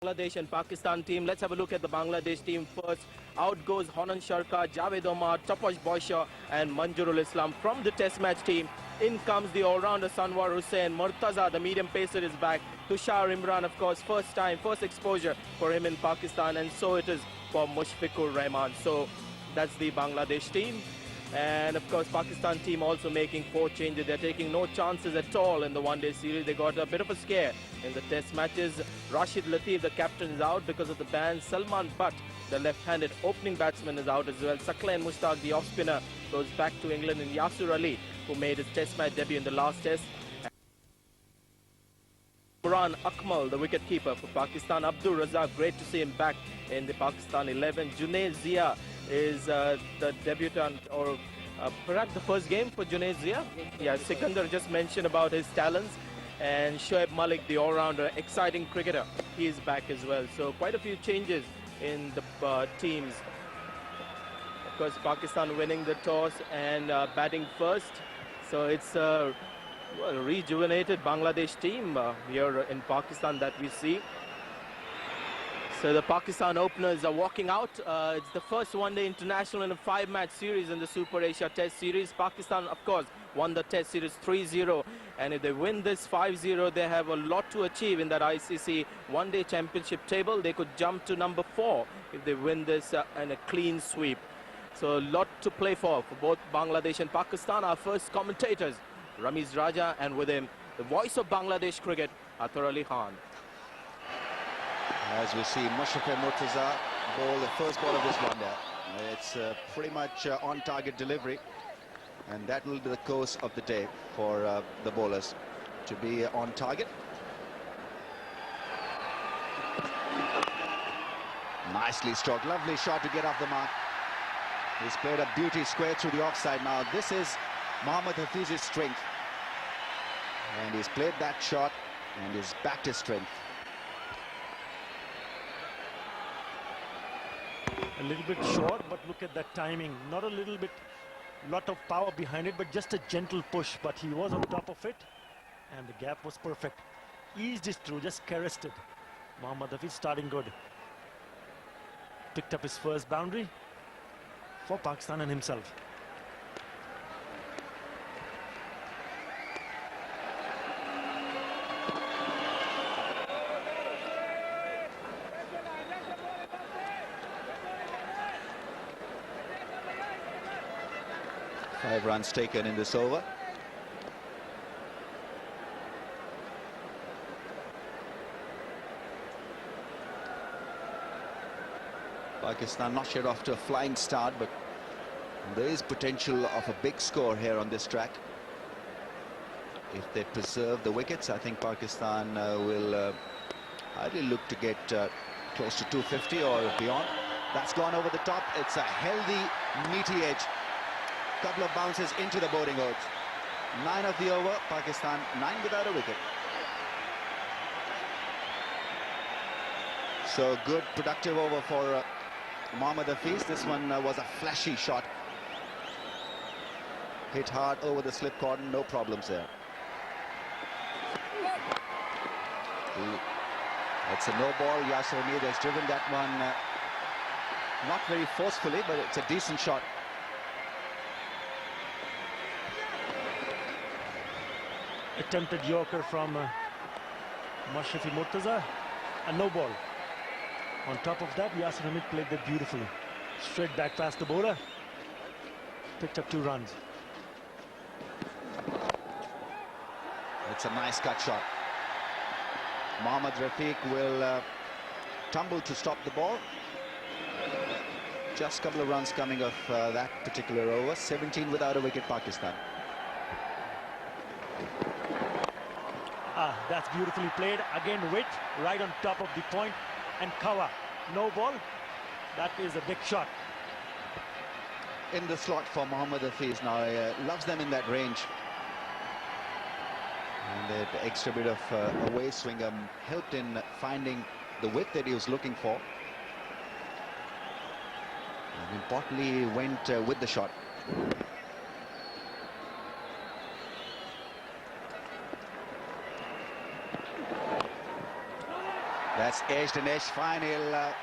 Bangladesh and Pakistan team. Let's have a look at the Bangladesh team first. Out goes Honan Sharka, Javed Omar, Tapash Boysha and Manjurul Islam from the test match team. In comes the all-rounder Sanwar Hussain. Murtaza, the medium pacer, is back. Tushar Imran, of course, first exposure for him in Pakistan, and so it is for Mushfiqur Rahman. So that's the Bangladesh team. And of course, Pakistan team also making 4 changes. They're taking no chances at all in the one-day series. They got a bit of a scare in the test matches. Rashid Latif, the captain, is out because of the ban. Salman Butt, the left-handed opening batsman, is out as well. Saqlain Mushtaq, the off-spinner, goes back to England. And Yasir Ali, who made his test match debut in the last test. Quran Akmal, the wicket-keeper for Pakistan. Abdul Razak, great to see him back in the Pakistan 11. Junaid Zia is the debutant, or perhaps the first game for Junaid Zia. Yeah, Sikandar just mentioned about his talents. And Shoaib Malik, the all-rounder, exciting cricketer, he is back as well. So quite a few changes in the teams. Of course, Pakistan winning the toss and batting first. So it's a rejuvenated Bangladesh team here in Pakistan that we see. So the Pakistan openers are walking out. It's the first one-day international in a 5-match series in the Super Asia Test Series. Pakistan, of course, won the Test Series 3-0. And if they win this 5-0, they have a lot to achieve in that ICC one-day championship table. They could jump to number 4 if they win this in a clean sweep. So a lot to play for both Bangladesh and Pakistan. Our first commentators, Ramiz Raja, and with him, the voice of Bangladesh cricket, Athar Ali Khan. As we see Mushrifur Murtaza bowl the first ball of this one-day. It's pretty much on-target delivery, and that will be the course of the day for the bowlers to be on target. Nicely stroked, lovely shot to get off the mark. He's played a beauty square through the offside. Now this is Mohammad Hafiz's strength, and he's played that shot and he's backed his strength. A little bit short, but look at that timing. Not a little bit, lot of power behind it, but just a gentle push. But he was on top of it, and the gap was perfect. Eased it through, just caressed it. Mohammad Hafiz starting good. Picked up his first boundary for Pakistan and himself. Five runs taken in this over. Pakistan not yet off to a flying start, but there is potential of a big score here on this track. If they preserve the wickets, I think Pakistan will hardly look to get close to 250 or beyond. That's gone over the top. It's a healthy, meaty edge. Couple of bounces into the boarding roads. 9 of the over, Pakistan 9 without a wicket. So good, productive over for Mohammad Hafiz. This one was a flashy shot. Hit hard over the slip cordon, no problems there. It's a no ball. Yasir Hamid has driven that one not very forcefully, but it's a decent shot. Attempted yorker from Mushrifur Murtaza, a no ball. On top of that, Yasir Hamid played that beautifully. Straight back past the bowler. Picked up 2 runs. It's a nice cut shot. Mohammad Rafiq will tumble to stop the ball. Just a couple of runs coming off that particular over. 17 without a wicket, Pakistan. That's beautifully played. Again, Witt right on top of the point, and cover. No ball. That is a big shot. In the slot for Mohammad Hafiz now. Loves them in that range. And the extra bit of away swing helped in finding the width that he was looking for. And importantly, went with the shot. That's edged and edged. Fine, he'll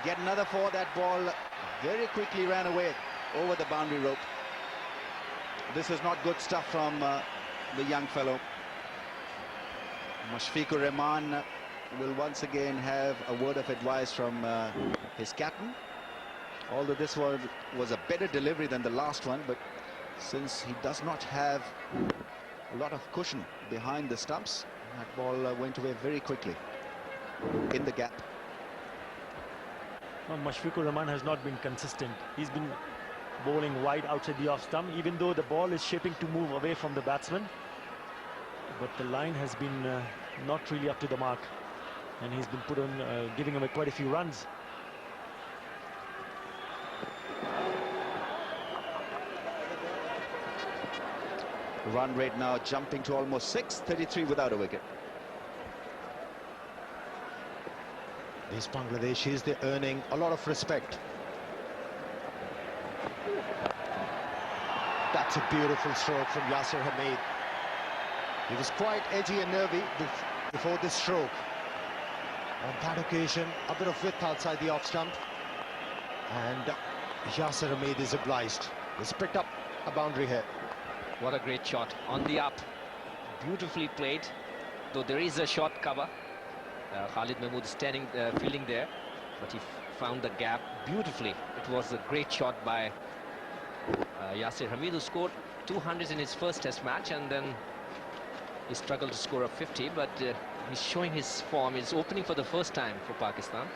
get another four. That ball very quickly ran away over the boundary rope. This is not good stuff from the young fellow. Mashfiqur Rahman will once again have a word of advice from his captain. Although this was a better delivery than the last one, but since he does not have a lot of cushion behind the stumps, that ball went away very quickly in the gap. Well, Mashfiqur Rahman has not been consistent. He's been bowling wide outside the off stump, even though the ball is shaping to move away from the batsman. But the line has been not really up to the mark, and he's been put on, giving away quite a few runs. Run rate now jumping to almost 6, 33 without a wicket. These Bangladeshis, they're earning a lot of respect. That's a beautiful stroke from Yasir Hamid. He was quite edgy and nervy before this stroke. On that occasion, a bit of width outside the off stump, and Yasir Hamid is obliged. He's picked up a boundary here. What a great shot on the up. Beautifully played, though there is a short cover. Khalid Mahmood standing, fielding there, but he found the gap beautifully. It was a great shot by Yasir Hamid, who scored 200s in his first test match, and then he struggled to score a 50, but he's showing his form. He's opening for the first time for Pakistan.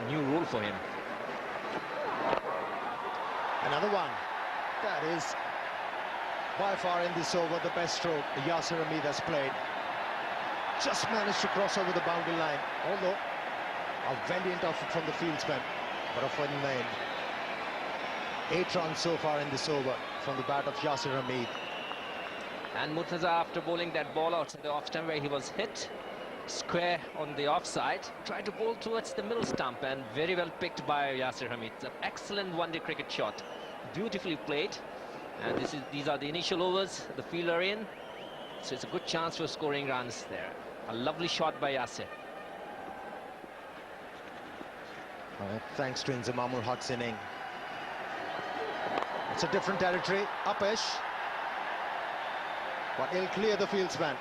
New role for him. Another one. That is by far in this over the best stroke Yasir Hamid has played. Just managed to cross over the boundary line, although a valiant effort from the fieldsman, but a fun lane. 8 runs so far in this over from the bat of Yasir Hamid. And Murtaza, after bowling that ball outside the off stump where he was hit square on the offside, tried to bowl towards the middle stump, and very well picked by Yasir Hamid. It's an excellent one-day cricket shot, beautifully played. And these are the initial overs, the fielder in, so it's a good chance for scoring runs there. A lovely shot by Yasir. Thanks to Inzamam ul Haq's inning. It's a different territory, upish, but he'll clear the fieldsman.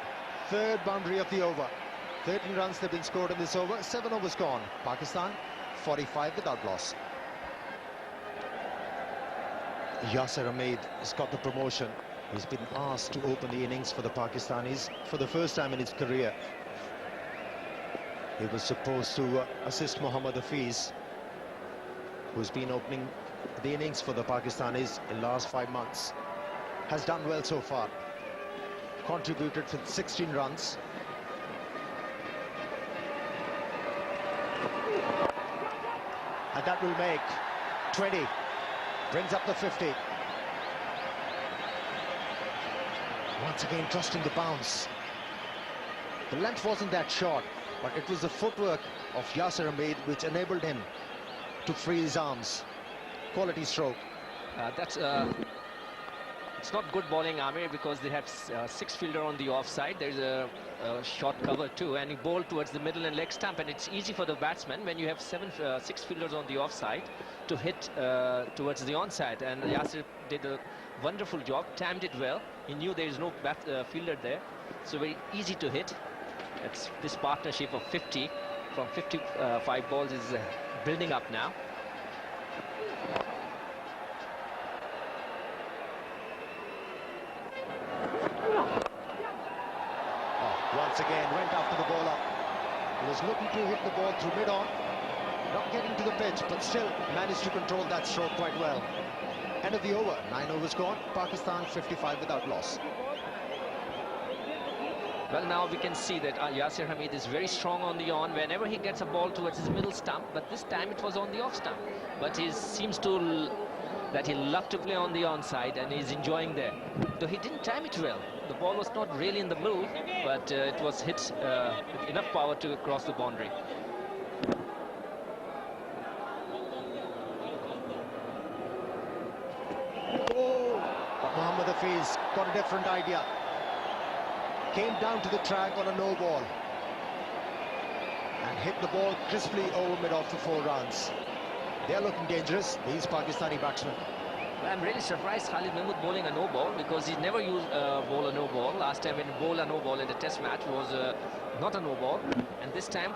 Third boundary of the over. 13 runs have been scored in this over, 7 overs gone. Pakistan 45 without loss. Yasir Hamid has got the promotion. He's been asked to open the innings for the Pakistanis for the first time in his career. He was supposed to assist Mohammad Hafiz, who's been opening the innings for the Pakistanis in the last 5 months. Has done well so far. Contributed with 16 runs. And that will make 20. Brings up the 50. Once again trusting the bounce. The length wasn't that short, but it was the footwork of Yasir Hamid which enabled him to free his arms. Quality stroke. It's not good bowling, Amir, because they have 6 fielder on the offside. There's a short cover too, and he bowled towards the middle and leg stump, and it's easy for the batsman when you have 6 fielders on the offside to hit towards the onside. And Yasir did a wonderful job, timed it well. He knew there is no fielder there, so very easy to hit. It's this partnership of 50 from 55 balls is building up now. Once again went after the bowler. He was looking to hit the ball through mid-on, not getting to the pitch, but still managed to control that stroke quite well. End of the over, 9 overs gone. Pakistan 55 without loss. Well, now we can see that Yasir Hamid is very strong on the on whenever he gets a ball towards his middle stump, but this time it was on the off stump. But he seems to that he loved to play on the onside, and he's enjoying there. Though he didn't time it well. The ball was not really in the middle, but it was hit with enough power to cross the boundary. But Mohammad Hafiz got a different idea. Came down to the track on a no ball. hit the ball crisply over mid-off for 4 runs. They're looking dangerous, these Pakistani batsmen. I'm really surprised Khalid Mahmood bowling a no ball, because he never used bowl a no ball. Last time when he bowled a no ball in the test match was not a no ball, and this time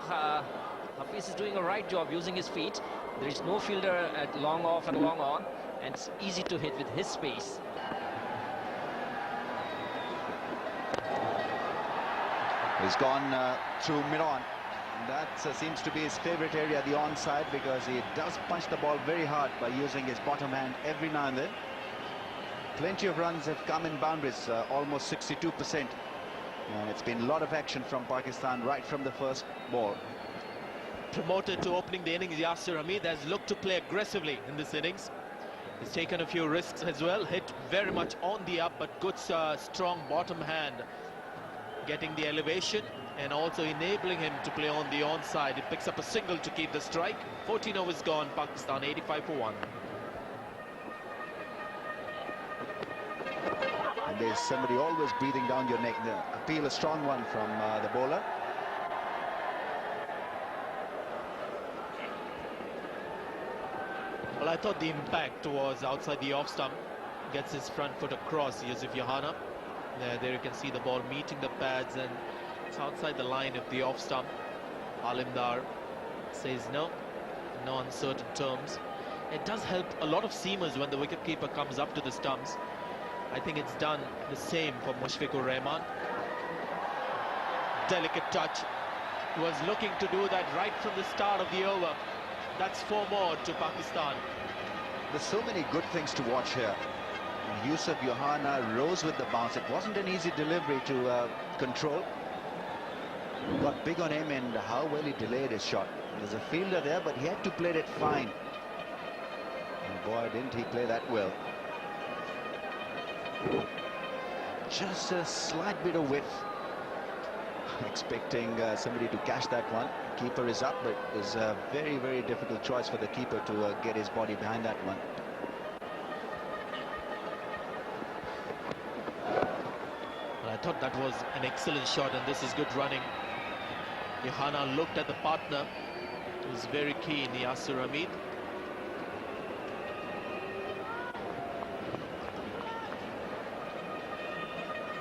Hafiz is doing a right job using his feet. There is no fielder at long off and long on, and it's easy to hit with his space. He's gone through mid-on. That seems to be his favorite area, the onside, because he does punch the ball very hard by using his bottom hand every now and then. Plenty of runs have come in boundaries, almost 62%. And it's been a lot of action from Pakistan right from the first ball. Promoted to opening the innings, Yasir Hamid has looked to play aggressively in this innings. He's taken a few risks as well, hit very much on the up, but good strong bottom hand, getting the elevation and also enabling him to play on the onside. He picks up a single to keep the strike. 14 overs gone, Pakistan 85 for 1. And there's somebody always breathing down your neck. The appeal, a strong one from the bowler. Well, I thought the impact was outside the off stump. Gets his front foot across, Yusuf Yohana. There you can see the ball meeting the pads, and it's outside the line of the off stump. Alimdar says no uncertain terms. It does help a lot of seamers when the wicketkeeper comes up to the stumps. I think it's done the same for Mushfiqur Rahman. Delicate touch. Was looking to do that right from the start of the over. That's 4 more to Pakistan. There's so many good things to watch here. Yusuf Yohana rose with the bounce. It wasn't an easy delivery to control. Got big on him, and how well he delayed his shot. There's a fielder there, but he had to play it fine. And boy, didn't he play that well. Just a slight bit of width. Expecting somebody to catch that one. Keeper is up, but it's a very, very difficult choice for the keeper to get his body behind that one. Well, I thought that was an excellent shot, and this is good running. Yohana looked at the partner, who's very keen, Yasir Hamid.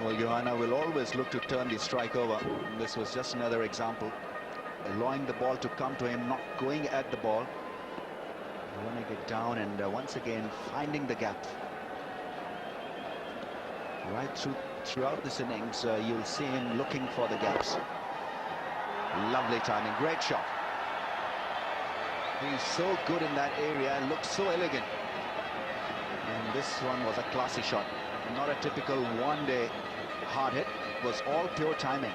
Well, Yohana will always look to turn the strike over. This was just another example. Allowing the ball to come to him, not going at the ball. Running it down, and once again finding the gap. Right throughout this innings, you'll see him looking for the gaps. Lovely timing, great shot. He's so good in that area and looks so elegant. And this one was a classy shot. Not a typical one-day hard hit. It was all pure timing.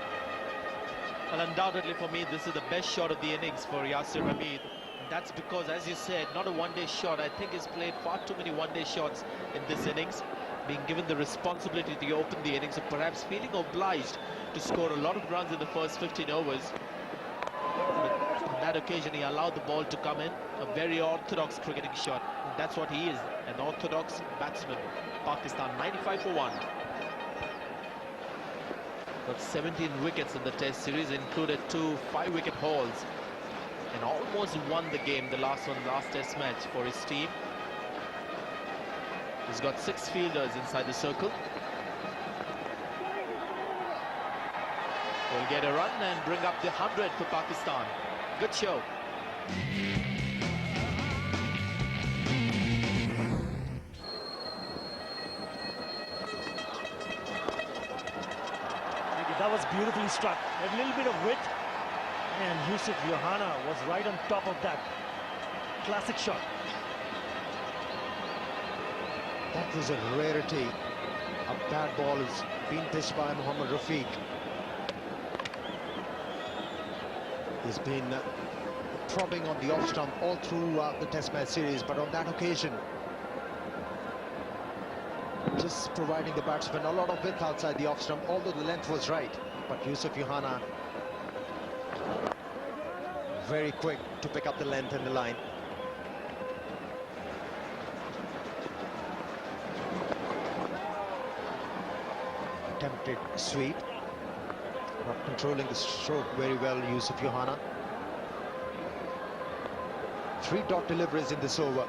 Well, undoubtedly for me, this is the best shot of the innings for Yasir Hamid. And that's because, as you said, not a one-day shot. I think he's played far too many one-day shots in this innings, being given the responsibility to open the innings and perhaps feeling obliged to score a lot of runs in the first 15 overs. But on that occasion, he allowed the ball to come in. A very orthodox cricketing shot. And that's what he is, an orthodox batsman. Pakistan 95 for 1. Got 17 wickets in the Test series, included 2 5-wicket hauls, and almost won the game, the last Test match for his team. He's got 6 fielders inside the circle. Will get a run and bring up the 100 for Pakistan. Good show. That was beautifully struck. A little bit of width, and Yusuf Yohana was right on top of that. Classic shot. That was a rarity. A bad ball has been pitched by Mohammad Rafiq. He's been prodding on the off stump all through the Test match series, but on that occasion, just providing the batsman a lot of width outside the off stump, although the length was right. But Yusuf Yohana very quick to pick up the length and the line. Attempted sweep, not controlling the stroke very well, Yusuf Yohana. 3 dot deliveries in this over.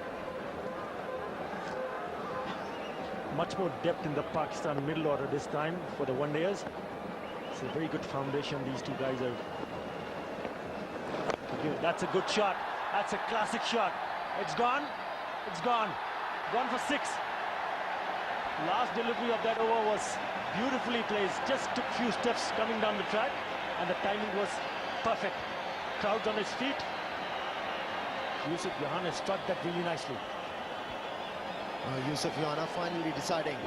Much more depth in the Pakistan middle order this time for the one-dayers. It's a very good foundation these two guys are. That's a good shot. That's a classic shot. It's gone. It's gone. Gone for 6. Last delivery of that over was beautifully placed. Just took few steps coming down the track, and the timing was perfect. Crowds on his feet. Yusuf Yohana struck that really nicely. Yusuf Yohana finally deciding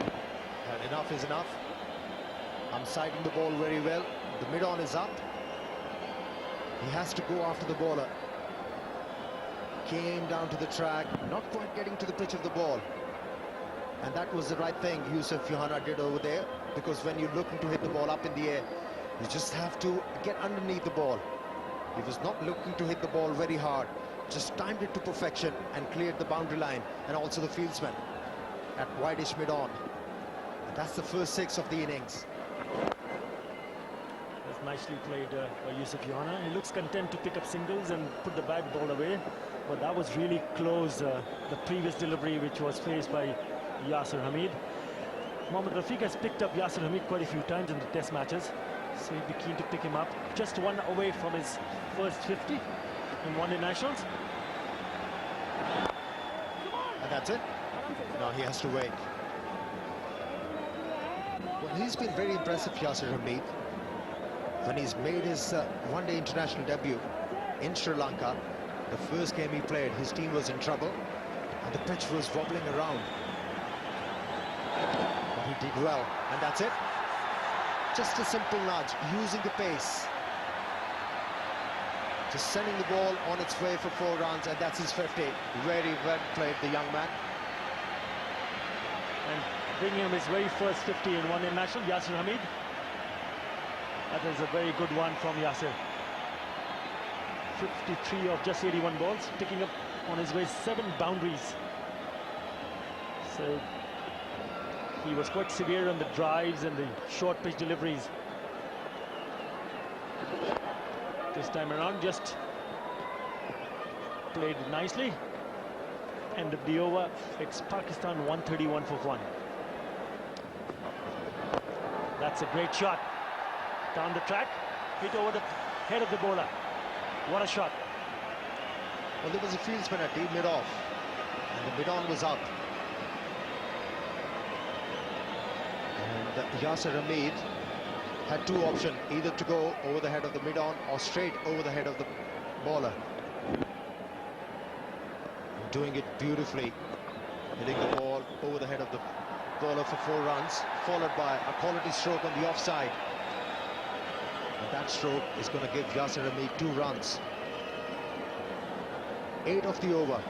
that enough is enough. I'm sighting the ball very well. The mid-on is up. He has to go after the bowler. Came down to the track, not quite getting to the pitch of the ball. And that was the right thing Yusuf Yohana did over there, because when you're looking to hit the ball up in the air, you just have to get underneath the ball. He was not looking to hit the ball very hard, just timed it to perfection and cleared the boundary line, and also the fieldsman at wideish mid-on. And that's the first 6 of the innings. That's nicely played by Yusuf Yohana. He looks content to pick up singles and put the bad ball away, but that was really close, the previous delivery which was faced by Yasir Hamid. Mohammad Rafiq has picked up Yasir Hamid quite a few times in the test matches, so he'd be keen to pick him up. Just one away from his first 50 in one-day nationals. And that's it. Now he has to wait. Well, he's been very impressive, Yasir Hamid. When he's made his one-day international debut in Sri Lanka, the first game he played, his team was in trouble and the pitch was wobbling around. But he did well, and that's it. Just a simple nudge, using the pace. Just sending the ball on its way for 4 runs, and that's his 50. Very well played, the young man. And bringing him his very first 50 in one-day national, Yasir Hamid. That is a very good one from Yasir. 53 of just 81 balls, picking up on his way 7 boundaries. So he was quite severe on the drives and the short pitch deliveries. This time around, just played nicely. End of the over. It's Pakistan 131 for 1. That's a great shot. Down the track, hit over the head of the bowler. What a shot. Well, there was a fieldsman at deep mid-off, and the mid-on was up. And Yasir Hamid had 2 options, either to go over the head of the mid-on or straight over the head of the bowler. Doing it beautifully, hitting the ball over the head of the bowler for 4 runs, followed by a quality stroke on the offside. And that stroke is going to give Yasir Hamid 2 runs. 8 of the over.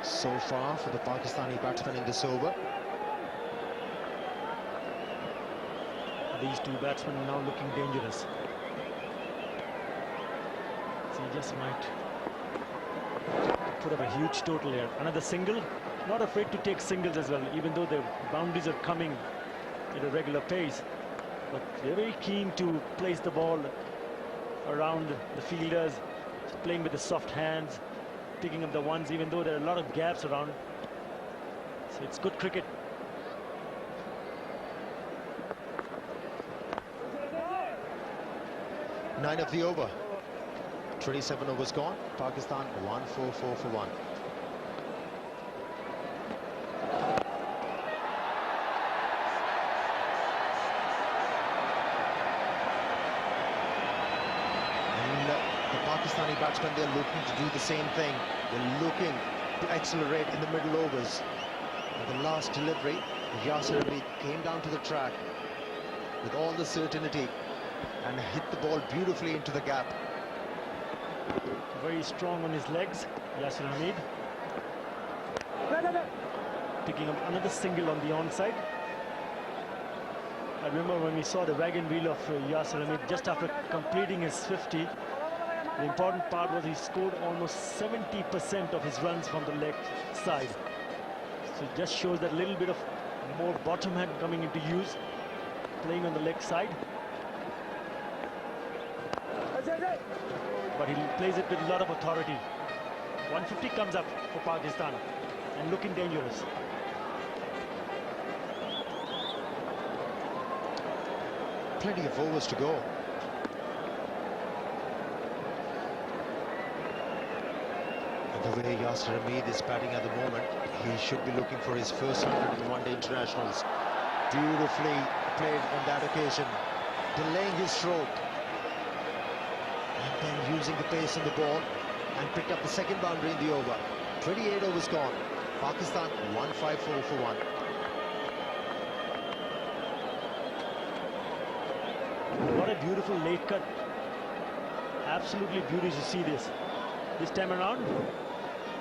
So far for the Pakistani batsmen in this over. These 2 batsmen are now looking dangerous. So he just might put up a huge total here. Another single. Not afraid to take singles as well, even though the boundaries are coming at a regular pace. But they're very keen to place the ball around the fielders, playing with the soft hands, picking up the ones, even though there are a lot of gaps around. So it's good cricket. Nine of the over. 27 overs gone. Pakistan 144 for 1. Pakistani batsmen, they're looking to do the same thing. They're looking to accelerate in the middle overs. And the last delivery, Yasir Hamid came down to the track with all the certainty and hit the ball beautifully into the gap. Very strong on his legs, Yasir Hamid. Picking up another single on the onside. I remember when we saw the wagon wheel of Yasir Hamid just after completing his 50. The important part was he scored almost 70% of his runs from the leg side. So it just shows that little bit of more bottom hand coming into use, playing on the leg side. but he plays it with a lot of authority. 150 comes up for Pakistan and looking dangerous. Plenty of overs to go. And the way Yasir Hamid is batting at the moment, he should be looking for his first 100 in one-day internationals. Beautifully played on that occasion, delaying his stroke and then using the pace on the ball, and picked up the second boundary in the over. 28 overs gone. Pakistan 154 for 1. What a beautiful late cut. Absolutely beautiful to see this. This time around,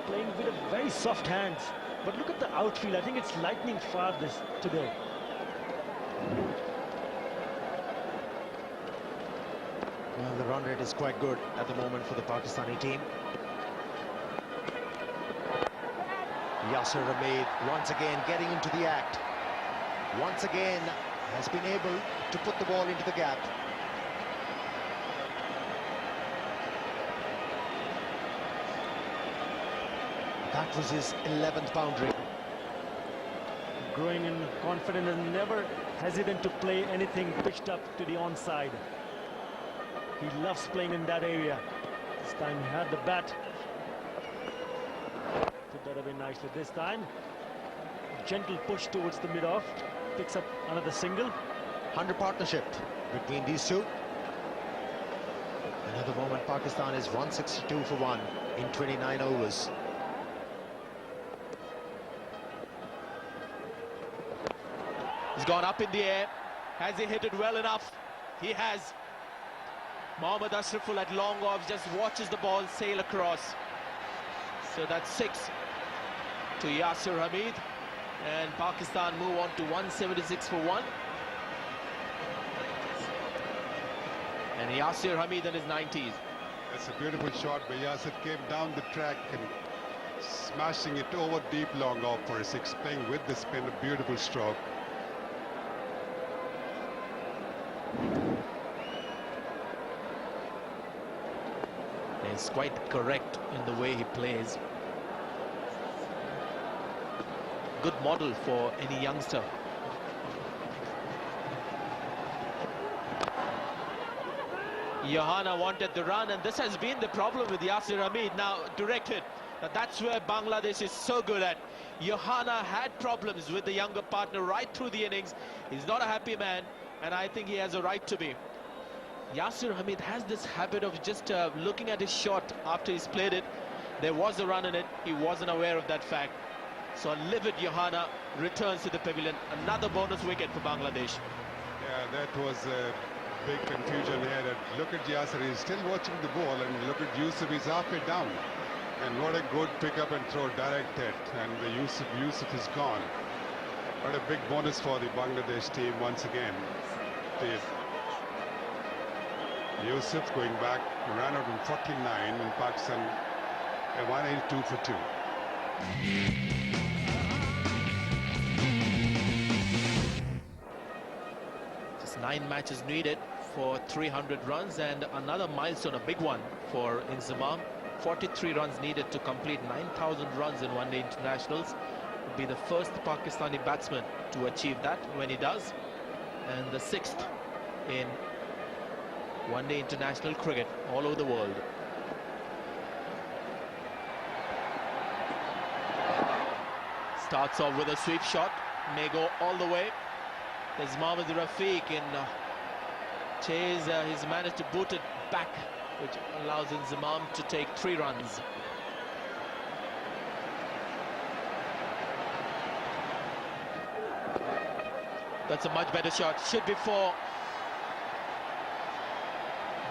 playing with a very soft hands. But look at the outfield. I think it's lightning fast this today. Well, the run rate is quite good at the moment for the Pakistani team. Yasir Hamid once again getting into the act. Once again has been able to put the ball into the gap. That was his 11th boundary. Growing in confidence and never hesitant to play anything pitched up to the onside. He loves playing in that area. This time he had the bat. Put that away nicely this time. Gentle push towards the mid-off. Picks up another single. 100 partnership between these two. And at the moment, Pakistan is 162 for 1 in 29 overs. He's gone up in the air. Has he hit it well enough? He has. Mohammad Ashraful at long off just watches the ball sail across. So that's 6 to Yasir Hamid. And Pakistan move on to 176 for 1. And Yasir Hamid in his 90s. That's a beautiful shot by Yasir. Came down the track and smashing it over deep long off for a 6. Playing with the spin, a beautiful stroke. He's quite correct in the way he plays. Good model for any youngster. Johanna wanted the run, and this has been the problem with Yasir Hamid. Now directed. That's where Bangladesh is so good at. Johanna had problems with the younger partner right through the innings. He's not a happy man, and I think he has a right to be. Yasir Hamid has this habit of just looking at his shot after he's played it. There was a run in it. He wasn't aware of that fact. So livid Johanna returns to the pavilion. Another bonus wicket for Bangladesh. Yeah, that was a big confusion here. Look at Yasir, he's still watching the ball, and look at Yusuf, he's halfway down. And what a good pick-up and throw, direct hit. And the Yusuf is gone. What a big bonus for the Bangladesh team once again. Yusuf going back, ran out in 49, and Pakistan 182 for 2. Just 9 matches needed for 300 runs, and another milestone, a big one for Inzamam. 43 runs needed to complete 9,000 runs in one-day internationals. Would be the first Pakistani batsman to achieve that when he does, and the 6th in one-day international cricket all over the world. Starts off with a sweep shot, may go all the way. There's Mohammad Rafiq in chase. He's managed to boot it back, which allows Inzamam to take 3 runs. That's a much better shot. Should be 4.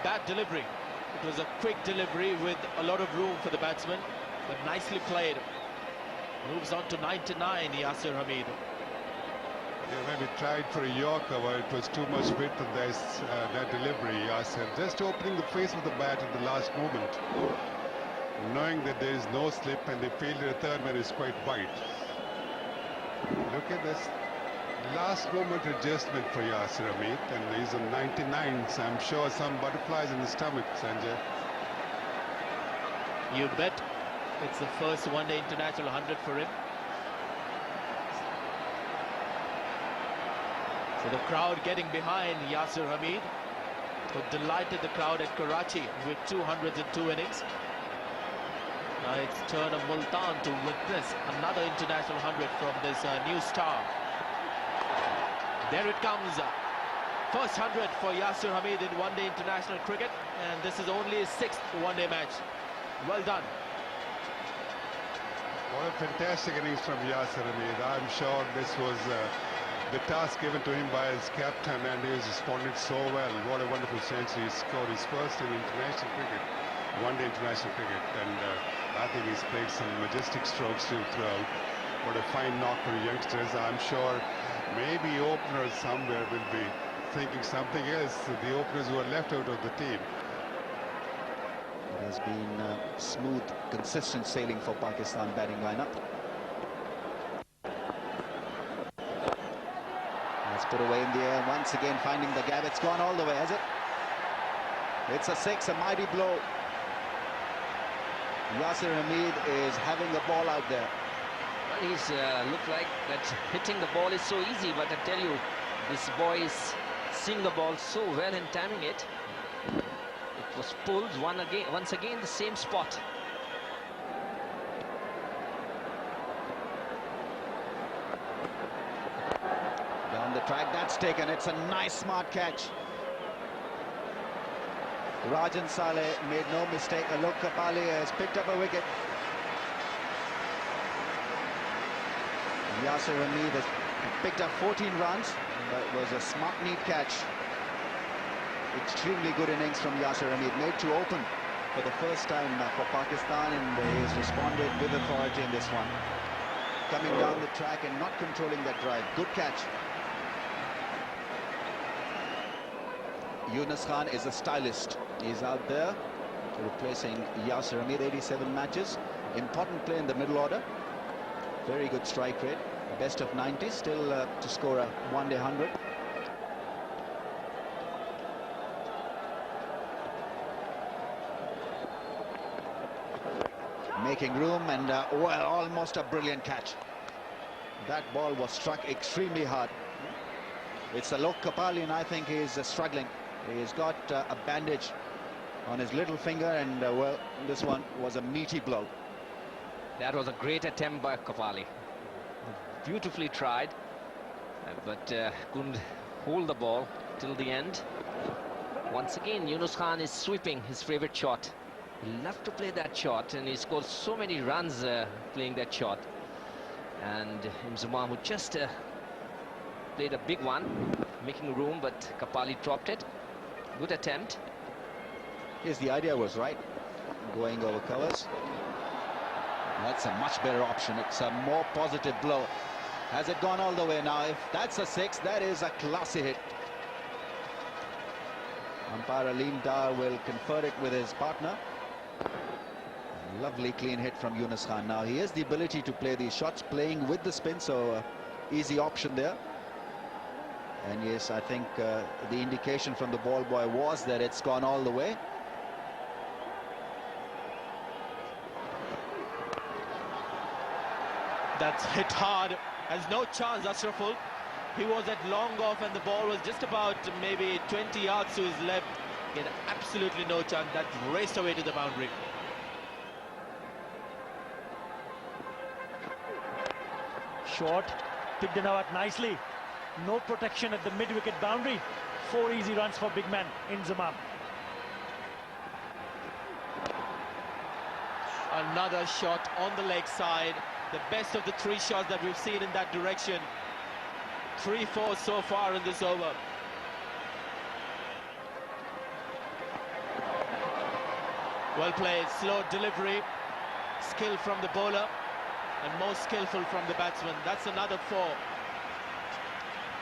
Bad delivery. It was a quick delivery with a lot of room for the batsman, but nicely played. Moves on to 99, Yasir Hamid. Yeah, maybe tried for a Yorker, but it was too much width in that delivery. Yasir just opening the face of the bat at the last moment, knowing that there is no slip, and they fielded a third man is quite wide. Look at this last moment adjustment for Yasir Hamid, and he's on 99, so I'm sure some butterflies in the stomach, Sanjay. You bet. It's the first one-day international 100 for him. So the crowd getting behind Yasir Hamid, who delighted the crowd at Karachi with 200s in 2 innings. Now it's turn of Multan to witness another international 100 from this new star. There it comes. First 100 for Yasir Hamid in one-day international cricket, and this is only his 6th one-day match. Well done. What a fantastic innings from Yasir Hamid. I'm sure this was the task given to him by his captain, and he has responded so well. What a wonderful century. He scored his first in international cricket, one-day international cricket, and I think he's played some majestic strokes throughout. What a fine knock for the youngsters. I'm sure maybe openers somewhere will be thinking something else, the openers who are left out of the team. It has been smooth, consistent sailing for Pakistan batting lineup. Let's put away in the air, once again finding the gap. It's gone all the way, has it? It's a 6, a mighty blow. Yasir Hamid is having the ball out there. Well, he's looked like that hitting the ball is so easy, but I tell you, this boy is seeing the ball so well and timing it. It was pulled once again the same spot. Down the track, that's taken. It's a nice, smart catch. Rajan Saleh made no mistake. Alok Kapali has picked up a wicket. Yasir Hamid has picked up 14 runs. That was a smart, neat catch. Extremely good innings from Yasir Hamid. Made to open for the first time for Pakistan, and he has responded with authority in this one. Coming down the track and not controlling that drive. Good catch. Yunus Khan is a stylist. He's out there replacing Yasir Hamid. 87 matches. Important play in the middle order. Very good strike rate. Best of 90, still to score a one-day 100. Making room, and well, almost a brilliant catch. That ball was struck extremely hard. It's Alok Kapali, and I think he's struggling. He's got a bandage on his little finger, and well, this one was a meaty blow. That was a great attempt by Kapali. Beautifully tried, but couldn't hold the ball till the end. Once again, Yunus Khan is sweeping his favorite shot. He loved to play that shot, and he scored so many runs playing that shot. And Inzamam, who just played a big one, making room, but Kapali dropped it. Good attempt. Yes, the idea was right, going over covers. That's a much better option. It's a more positive blow. Has it gone all the way now? If that's a 6, that is a classy hit. Umpire Aleem Dar will confer it with his partner. Lovely clean hit from Yunus Khan. Now he has the ability to play these shots, playing with the spin, so easy option there. And yes, I think the indication from the ball boy was that it's gone all the way. That's hit hard. Has no chance, Ashraful. He was at long off, and the ball was just about maybe 20 yards to his left. He had absolutely no chance. That raced away to the boundary. Short, picked it out nicely. No protection at the mid-wicket boundary. 4 easy runs for big man Inzamam. Another shot on the leg side. The best of the 3 shots that we've seen in that direction. 3-4 so far in this over. Well played, slow delivery. Skill from the bowler, and most skillful from the batsman. That's another 4.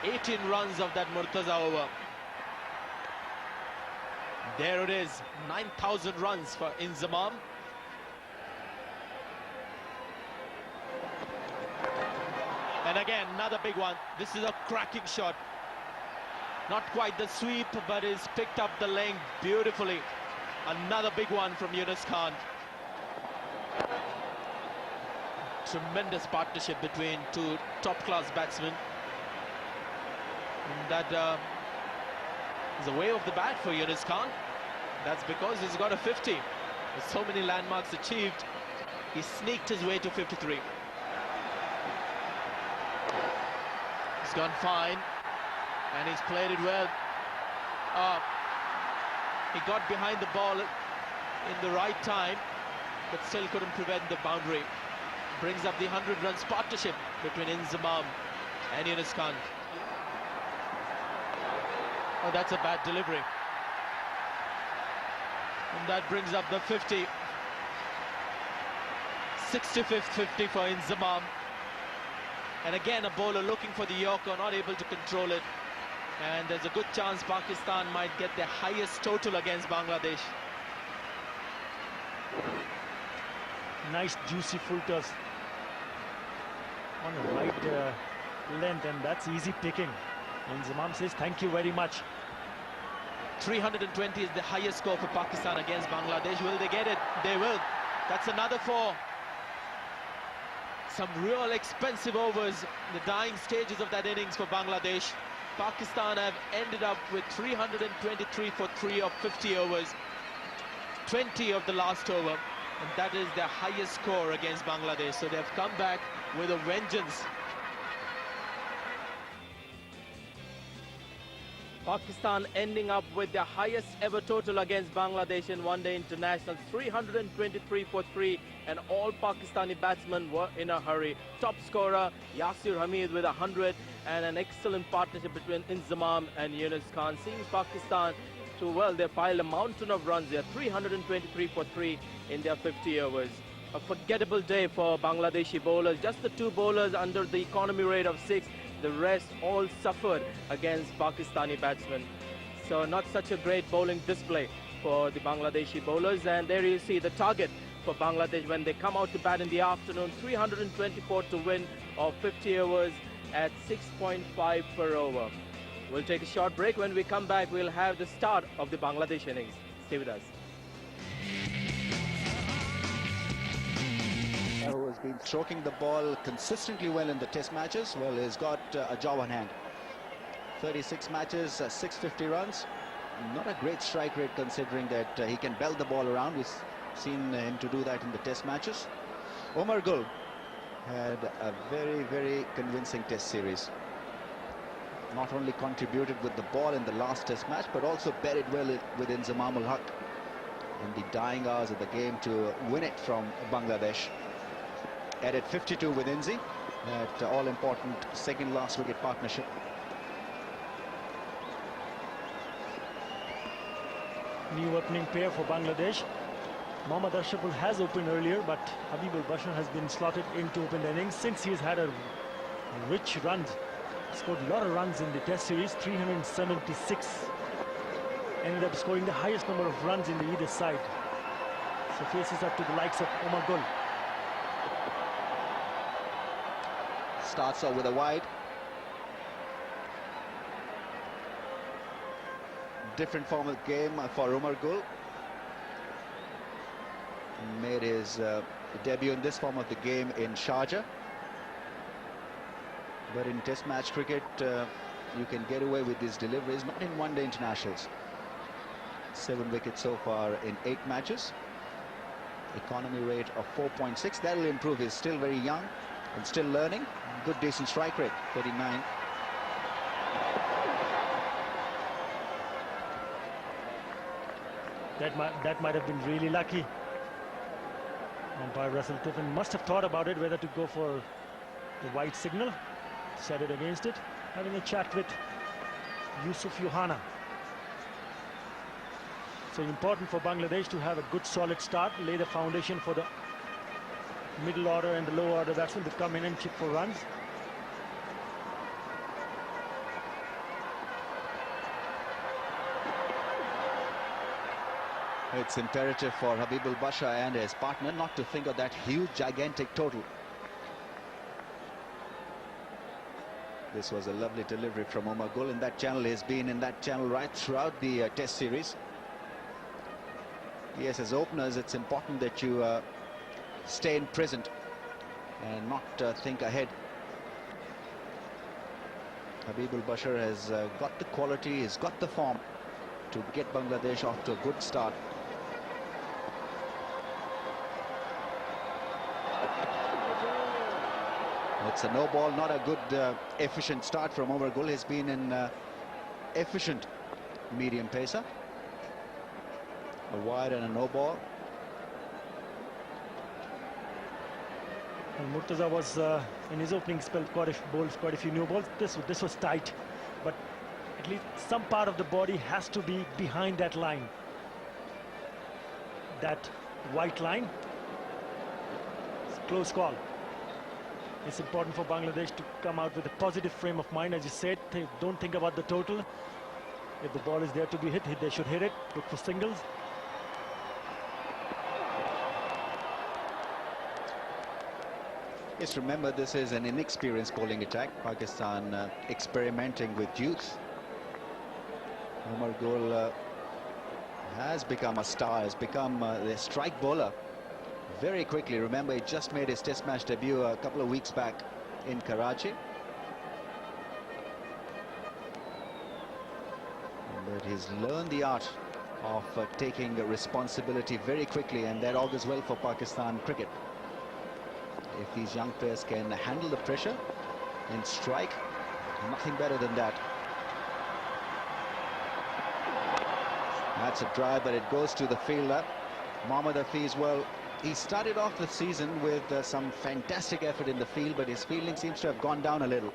18 runs of that Murtaza over. There it is, 9,000 runs for Inzamam. And again, another big one. This is a cracking shot. Not quite the sweep, but he's picked up the length beautifully. Another big one from Yunus Khan. tremendous partnership between two top-class batsmen. And that is a way off the bat for Yunus Khan. That's because he's got a 50. With so many landmarks achieved, he sneaked his way to 53. He's gone fine, and he's played it well. He got behind the ball in the right time, but still couldn't prevent the boundary. Brings up the 100 runs partnership between Inzamam and Yunus Khan. Oh, that's a bad delivery. And that brings up the 50. 65th 50 for Inzamam. And again, a bowler looking for the Yorker, not able to control it. And there's a good chance Pakistan might get their highest total against Bangladesh. Nice juicy full toss on the right length, and that's easy picking. And Inzamam says thank you very much. 320 is the highest score for Pakistan against Bangladesh. Will they get it? They will. That's another 4. Some real expensive overs in the dying stages of that innings for Bangladesh. Pakistan have ended up with 323 for 3 of 50 overs. 20 of the last over. And that is their highest score against Bangladesh. So they've come back with a vengeance. Pakistan ending up with their highest ever total against Bangladesh in one-day international, 323 for 3, and all Pakistani batsmen were in a hurry. Top scorer Yasir Hamid with 100, and an excellent partnership between Inzamam and Yunus Khan. Seeing Pakistan to, well, they piled a mountain of runs there, 323 for 3 in their 50 overs. A forgettable day for Bangladeshi bowlers. Just the 2 bowlers under the economy rate of 6. The rest all suffered against Pakistani batsmen. So not such a great bowling display for the Bangladeshi bowlers. And there you see the target for Bangladesh when they come out to bat in the afternoon. 324 to win of 50 overs at 6.5 per over. We'll take a short break. When we come back, we'll have the start of the Bangladesh innings. Stay with us. Who has been stroking the ball consistently well in the test matches. Well, he's got a job on hand. 36 matches, 650 runs. Not a great strike rate considering that he can belt the ball around. We've seen him to do that in the test matches. Omar Gul had a very, very convincing test series. Not only contributed with the ball in the last test match, but also buried well with Inzamam ul Haq in the dying hours of the game to win it from Bangladesh. Added 52 with Inzi, that all-important second last wicket partnership. New opening pair for Bangladesh. Mohammad Ashraful has opened earlier, but Habibul Bashar has been slotted in to open the innings since he's had a rich run. Scored a lot of runs in the test series, 376. Ended up scoring the highest number of runs in the either side. So faces up to the likes of Omar Gul. Starts off with a wide. Different form of game for Omar Gul. Made his debut in this form of the game in Sharjah. But in test match cricket, you can get away with these deliveries, not in one-day internationals. 7 wickets so far in 8 matches. Economy rate of 4.6. That'll improve. He's still very young and still learning. Good, decent strike rate, 39. That might have been really lucky. Umpire Russell Tiffin must have thought about it, whether to go for the white signal. Set it against it. Having a chat with Yusuf Yohana. So important for Bangladesh to have a good solid start, lay the foundation for the middle order and the low order batsmen to come in and chip for runs. It's imperative for Habibul Bashar and his partner not to think of that huge, gigantic total. This was a lovely delivery from Omar Gul in that channel. He's been in that channel right throughout the test series. Yes, as openers, it's important that you stay in present and not think ahead. Habibul Bashar has got the quality, he's got the form to get Bangladesh off to a good start. It's a no ball, not a good efficient start from Omar Gul. He's been an efficient medium pacer. A wide and a no ball. And Murtaza was in his opening spell quite a few new balls. This was tight, but at least some part of the body has to be behind that line. That white line. It's a close call. It's important for Bangladesh to come out with a positive frame of mind. As you said, don't think about the total. If the ball is there to be hit, they should hit it. Look for singles. Yes, remember, this is an inexperienced bowling attack. Pakistan experimenting with youth. Omar Gul has become a star, has become the strike bowler very quickly. Remember, he just made his test match debut a couple of weeks back in Karachi. But he's learned the art of taking responsibility very quickly, and that augurs well for Pakistan cricket. If these young players can handle the pressure and strike, nothing better than that. That's a drive, but it goes to the fielder. Mohammad Hafiz, well, he started off the season with some fantastic effort in the field, but his fielding seems to have gone down a little.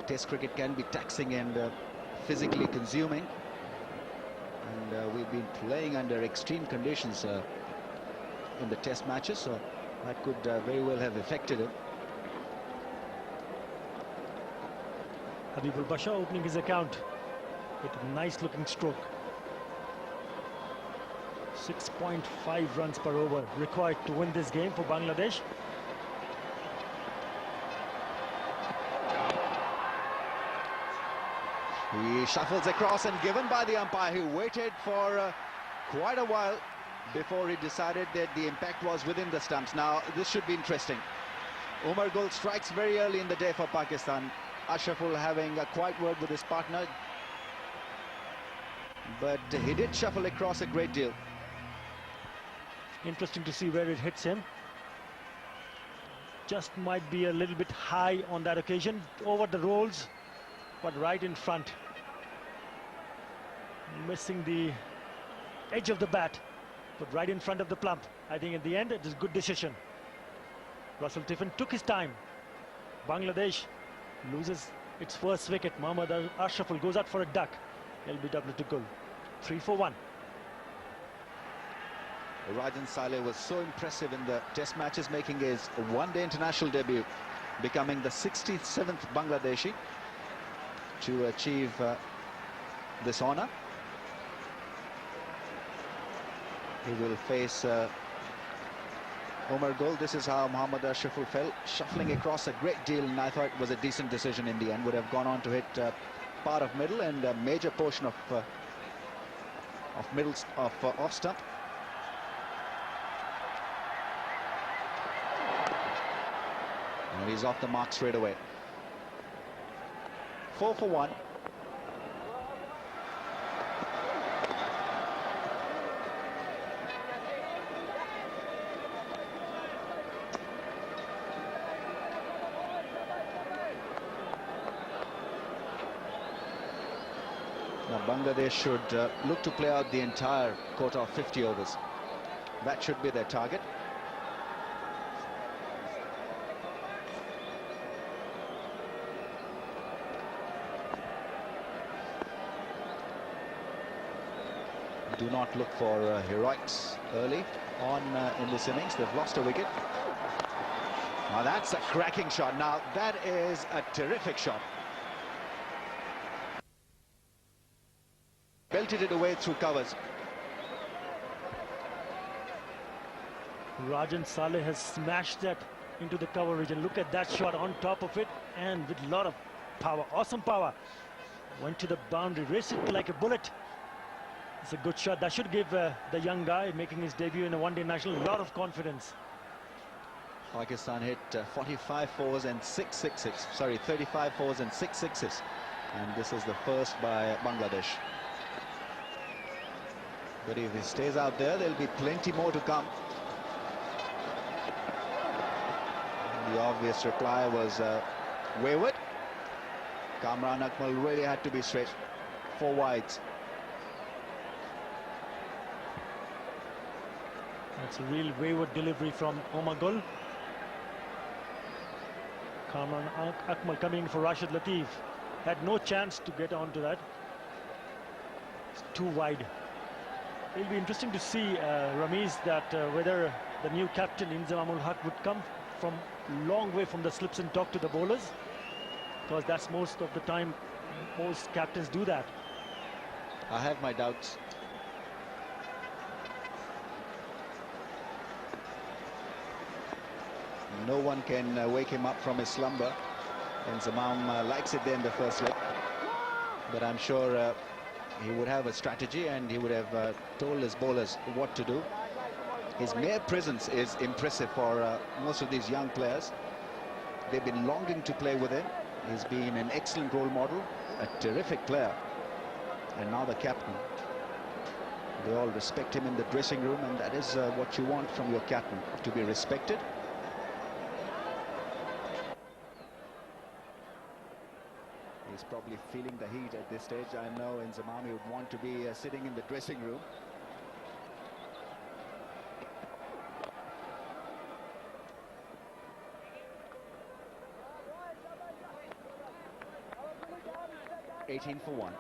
Test cricket can be taxing and physically consuming. And we've been playing under extreme conditions in the test matches, so that could very well have affected him. Habibul Bashar opening his account with a nice looking stroke. 6.5 runs per over required to win this game for Bangladesh. He shuffles across and given by the umpire, who waited for quite a while before he decided that the impact was within the stumps. Now, this should be interesting. Omar Gul strikes very early in the day for Pakistan. Ashraful having a quiet word with his partner. But he did shuffle across a great deal. Interesting to see where it hits him. Just might be a little bit high on that occasion. Over the rolls, but right in front. Missing the edge of the bat, but right in front of the plump. I think at the end it is a good decision. Russell Tiffin took his time. Bangladesh loses its first wicket. Mohammad Ashraful goes out for a duck. LBW to goal. 3 for 1. Rajan Saleh was so impressive in the test matches, making his one-day international debut, becoming the 67th Bangladeshi to achieve this honor. He will face Omar Gul. This is how Mohammad Ashraful fell, shuffling across a great deal, and I thought it was a decent decision in the end. Would have gone on to hit part of middle and a major portion of middle off stump. And he's off the mark straight away. 4 for 1. Now Bangladesh should look to play out the entire quota of 50 overs. That should be their target. Do not look for heroics early on in this innings. They've lost a wicket. Now that's a cracking shot. Now that is a terrific shot. Belted it away through covers. Rajan Saleh has smashed that into the cover region. Look at that shot on top of it, and with a lot of power, awesome power. Went to the boundary, raced it like a bullet. It's a good shot. That should give the young guy making his debut in a one-day national a lot of confidence. Pakistan hit 45 fours and 6 sixes. Sorry, 35 fours and 6 sixes. And this is the first by Bangladesh. But if he stays out there, there'll be plenty more to come. And the obvious reply was wayward. Kamran Akmal really had to be straight. 4 wides. That's a real wayward delivery from Omar Gul. Kamran Akmal coming in for Rashid Latif. Had no chance to get onto that. It's too wide. It'll be interesting to see, Ramiz, that whether the new captain Inzamam ul Haq would come from long way from the slips and talk to the bowlers, because that's most of the time most captains do that. I have my doubts. No one can wake him up from his slumber. And Zamam likes it there in the first leg. But I'm sure he would have a strategy and he would have told his bowlers what to do. His mere presence is impressive for most of these young players. They've been longing to play with him. He's been an excellent role model, a terrific player. And now the captain. They all respect him in the dressing room, and that is what you want from your captain, to be respected. He's probably feeling the heat at this stage. I know Inzamam would want to be sitting in the dressing room. $18 for 1.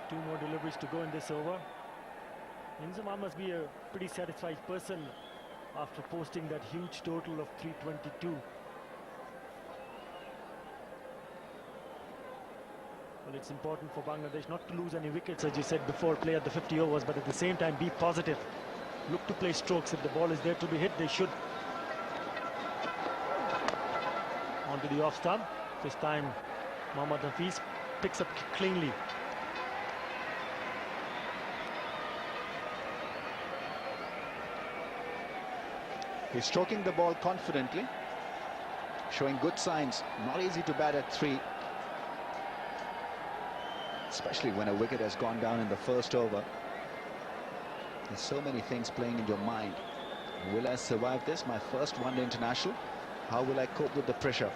Two more deliveries to go in this over. Inzamam must be a pretty satisfied person after posting that huge total of 322. Well, it's important for Bangladesh not to lose any wickets, as you said before, play at the 50 overs, but at the same time be positive. Look to play strokes. If the ball is there to be hit, they should. Onto the off stump. This time Mohammad Hafiz picks up cleanly. He's stroking the ball confidently, showing good signs. Not easy to bat at 3, especially when a wicket has gone down in the first over. There's so many things playing in your mind. Will I survive this? My first one-day international. How will I cope with the pressure?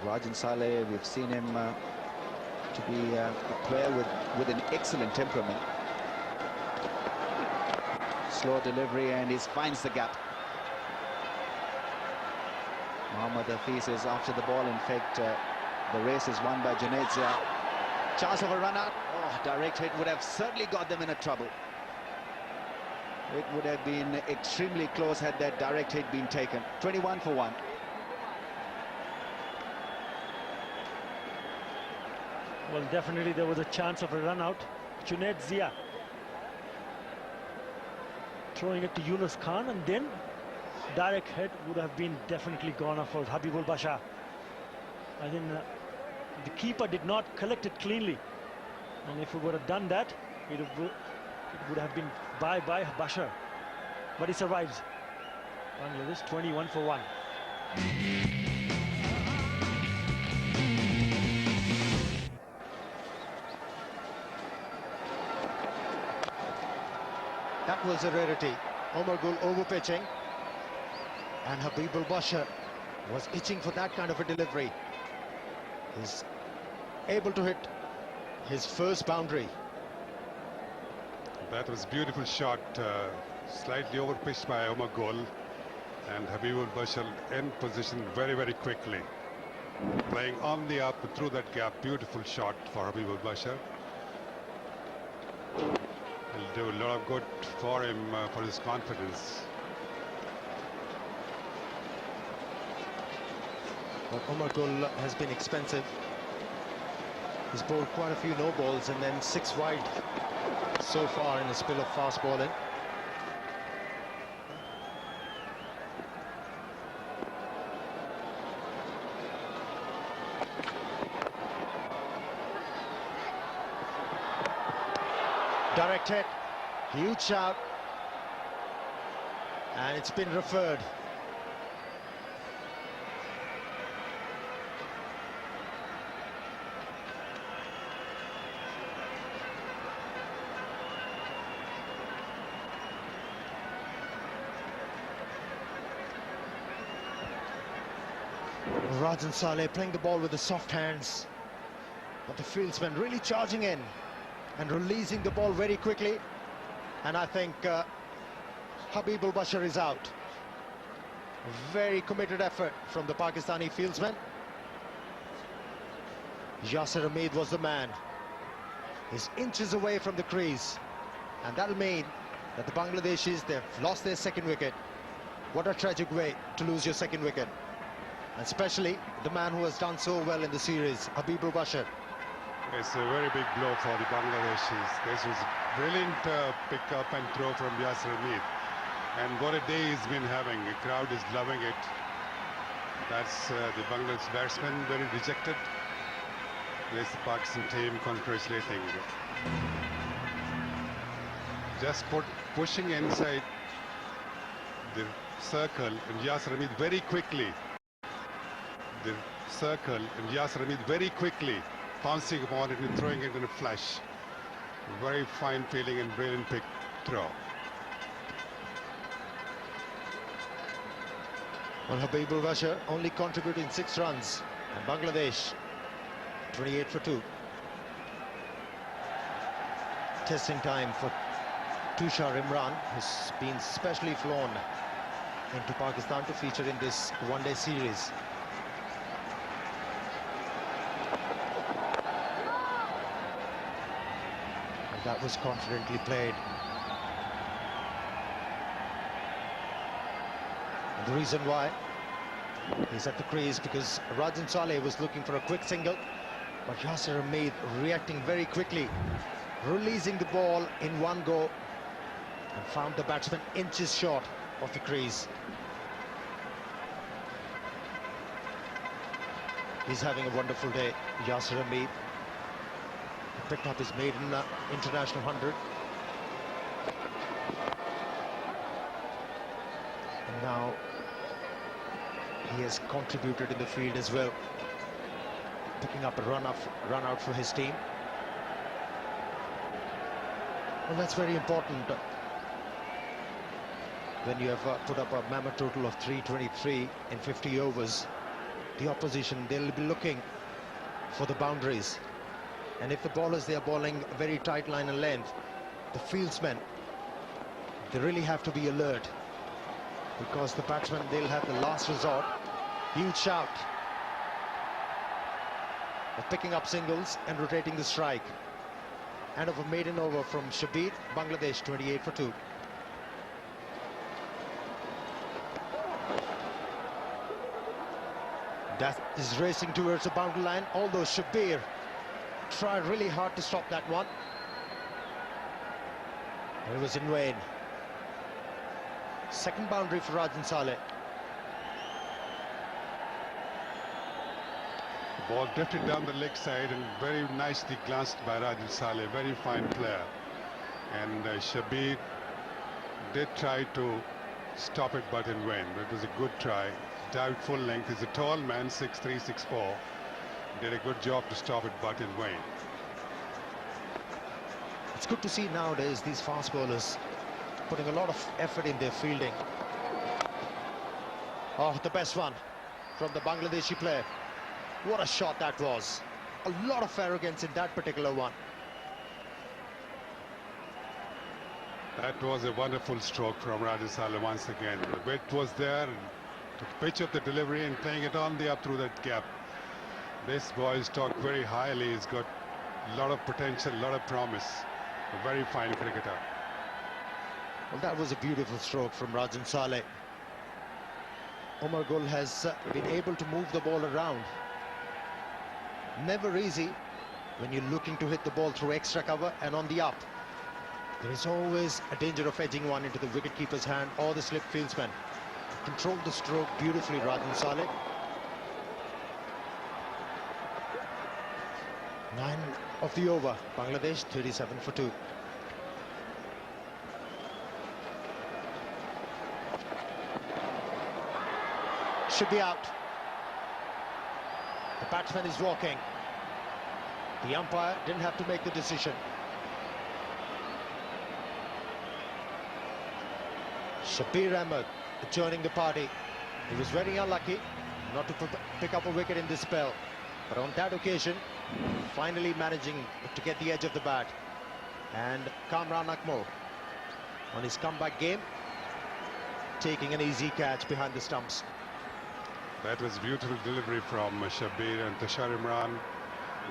Rajan Saleh, we've seen him to be a player with an excellent temperament. Slow delivery, and he finds the gap. Mohammad Hafiz is after the ball. In fact, the race is won by Junaid Zia. Chance of a run out. Oh, direct hit would have certainly got them in a trouble. It would have been extremely close had that direct hit been taken. 21 for 1. Well, definitely there was a chance of a run out. Junaid Zia throwing it to Yunus Khan, and then direct hit would have been definitely gone off for Habibul Bashar. I think the keeper did not collect it cleanly, and if he would have done that, it would have been by Bashar. But he survives. Bangladesh 21 for 1. That was a rarity. Omar Gul over-pitching. And Habibul Bashar was itching for that kind of a delivery. He's able to hit his first boundary. That was a beautiful shot, slightly over-pitched by Omar Gul. And Habibul Bashar in position very, very quickly. Playing on the up through that gap. Beautiful shot for Habibul Bashar. Will do a lot of good for him, for his confidence. But Omar Gul has been expensive. He's bowled quite a few no balls and then 6 wide so far in a spell of fast bowling. Direct hit. Huge shout. And it's been referred. Rajan Saleh playing the ball with the soft hands, but the fieldsman really charging in and releasing the ball very quickly. And I think Habibul Bashar is out. A very committed effort from the Pakistani fieldsman. Yasir Hamid was the man. He's inches away from the crease, and that'll mean that the Bangladeshis, they've lost their second wicket. What a tragic way to lose your second wicket. Especially the man who has done so well in the series, Habibul Bashar. It's a very big blow for the Bangladeshis. This was a brilliant pick up and throw from Yasir Hamid. And what a day he's been having. The crowd is loving it. That's the Bangladesh batsman very dejected. There's the Pakistan team congratulating. Just pushing inside the circle, and Yasir Hamid very quickly. The circle, and Yasir Hamid very quickly pouncing upon it and throwing it in a flash. Very fine feeling and brilliant pick throw. Well, Habibul Bashar only contributing 6 runs, and Bangladesh 28 for 2. Testing time for Tushar Imran, who's been specially flown into Pakistan to feature in this one-day series. And that was confidently played. And the reason why he's at the crease because Rajan Saleh was looking for a quick single, but Yasir Hamid reacting very quickly, releasing the ball in one go, and found the batsman inches short of the crease. He's having a wonderful day, Yasir Hamid. He picked up his maiden international 100. And now he has contributed in the field as well, picking up a run out for his team. Well, that's very important when you have put up a mammoth total of 323 in 50 overs. The opposition, they'll be looking for the boundaries, and if the bowlers, they are bowling a very tight line and length, the fieldsmen, they really have to be alert, because the batsmen, they'll have the last resort. Huge shout of picking up singles and rotating the strike. And of a maiden over from Shabir, Bangladesh 28 for 2. That is racing towards the boundary line, although Shabir tried really hard to stop that one. It was in vain. Second boundary for Rajan Saleh. The ball drifted down the leg side and very nicely glanced by Rajan Saleh, very fine player. And Shabir did try to stop it, but in vain. But it was a good try. Dived full length. He's a tall man, 6'3", 6'4". Did a good job to stop it, but in vain. It's good to see nowadays these fast bowlers putting a lot of effort in their fielding. Oh, the best one from the Bangladeshi player. What a shot that was. A lot of arrogance in that particular one. That was a wonderful stroke from Rajan Saleh once again. The width was there, and to pitch up the delivery and playing it on the up through that gap. This boy is talked very highly. He's got a lot of potential, a lot of promise. A very fine cricketer. Well, that was a beautiful stroke from Rajan Saleh. Umar Gul has been able to move the ball around. Never easy when you're looking to hit the ball through extra cover and on the up. There is always a danger of edging one into the wicketkeeper's hand or the slip fieldsman. Controlled the stroke beautifully, Rajan Saleh. 9 of the over. Bangladesh 37 for 2. should be out. The batsman is walking. The umpire didn't have to make the decision. Shabir Ahmed joining the party. He was very unlucky not to pick up a wicket in this spell. But on that occasion, finally managing to get the edge of the bat. And Kamran Akmal on his comeback game, taking an easy catch behind the stumps. That was beautiful delivery from Shabir, and Tushar Imran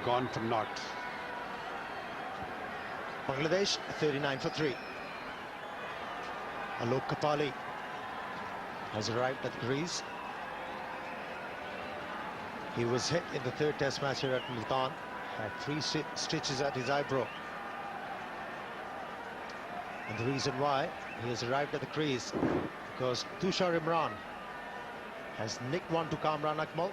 gone for naught. Bangladesh 39 for 3. Alok Kapali has arrived at the crease. He was hit in the third test match here at Multan, had 3 stitches at his eyebrow. And the reason why he has arrived at the crease, because Tushar Imran has nicked one to Kamran Akmal.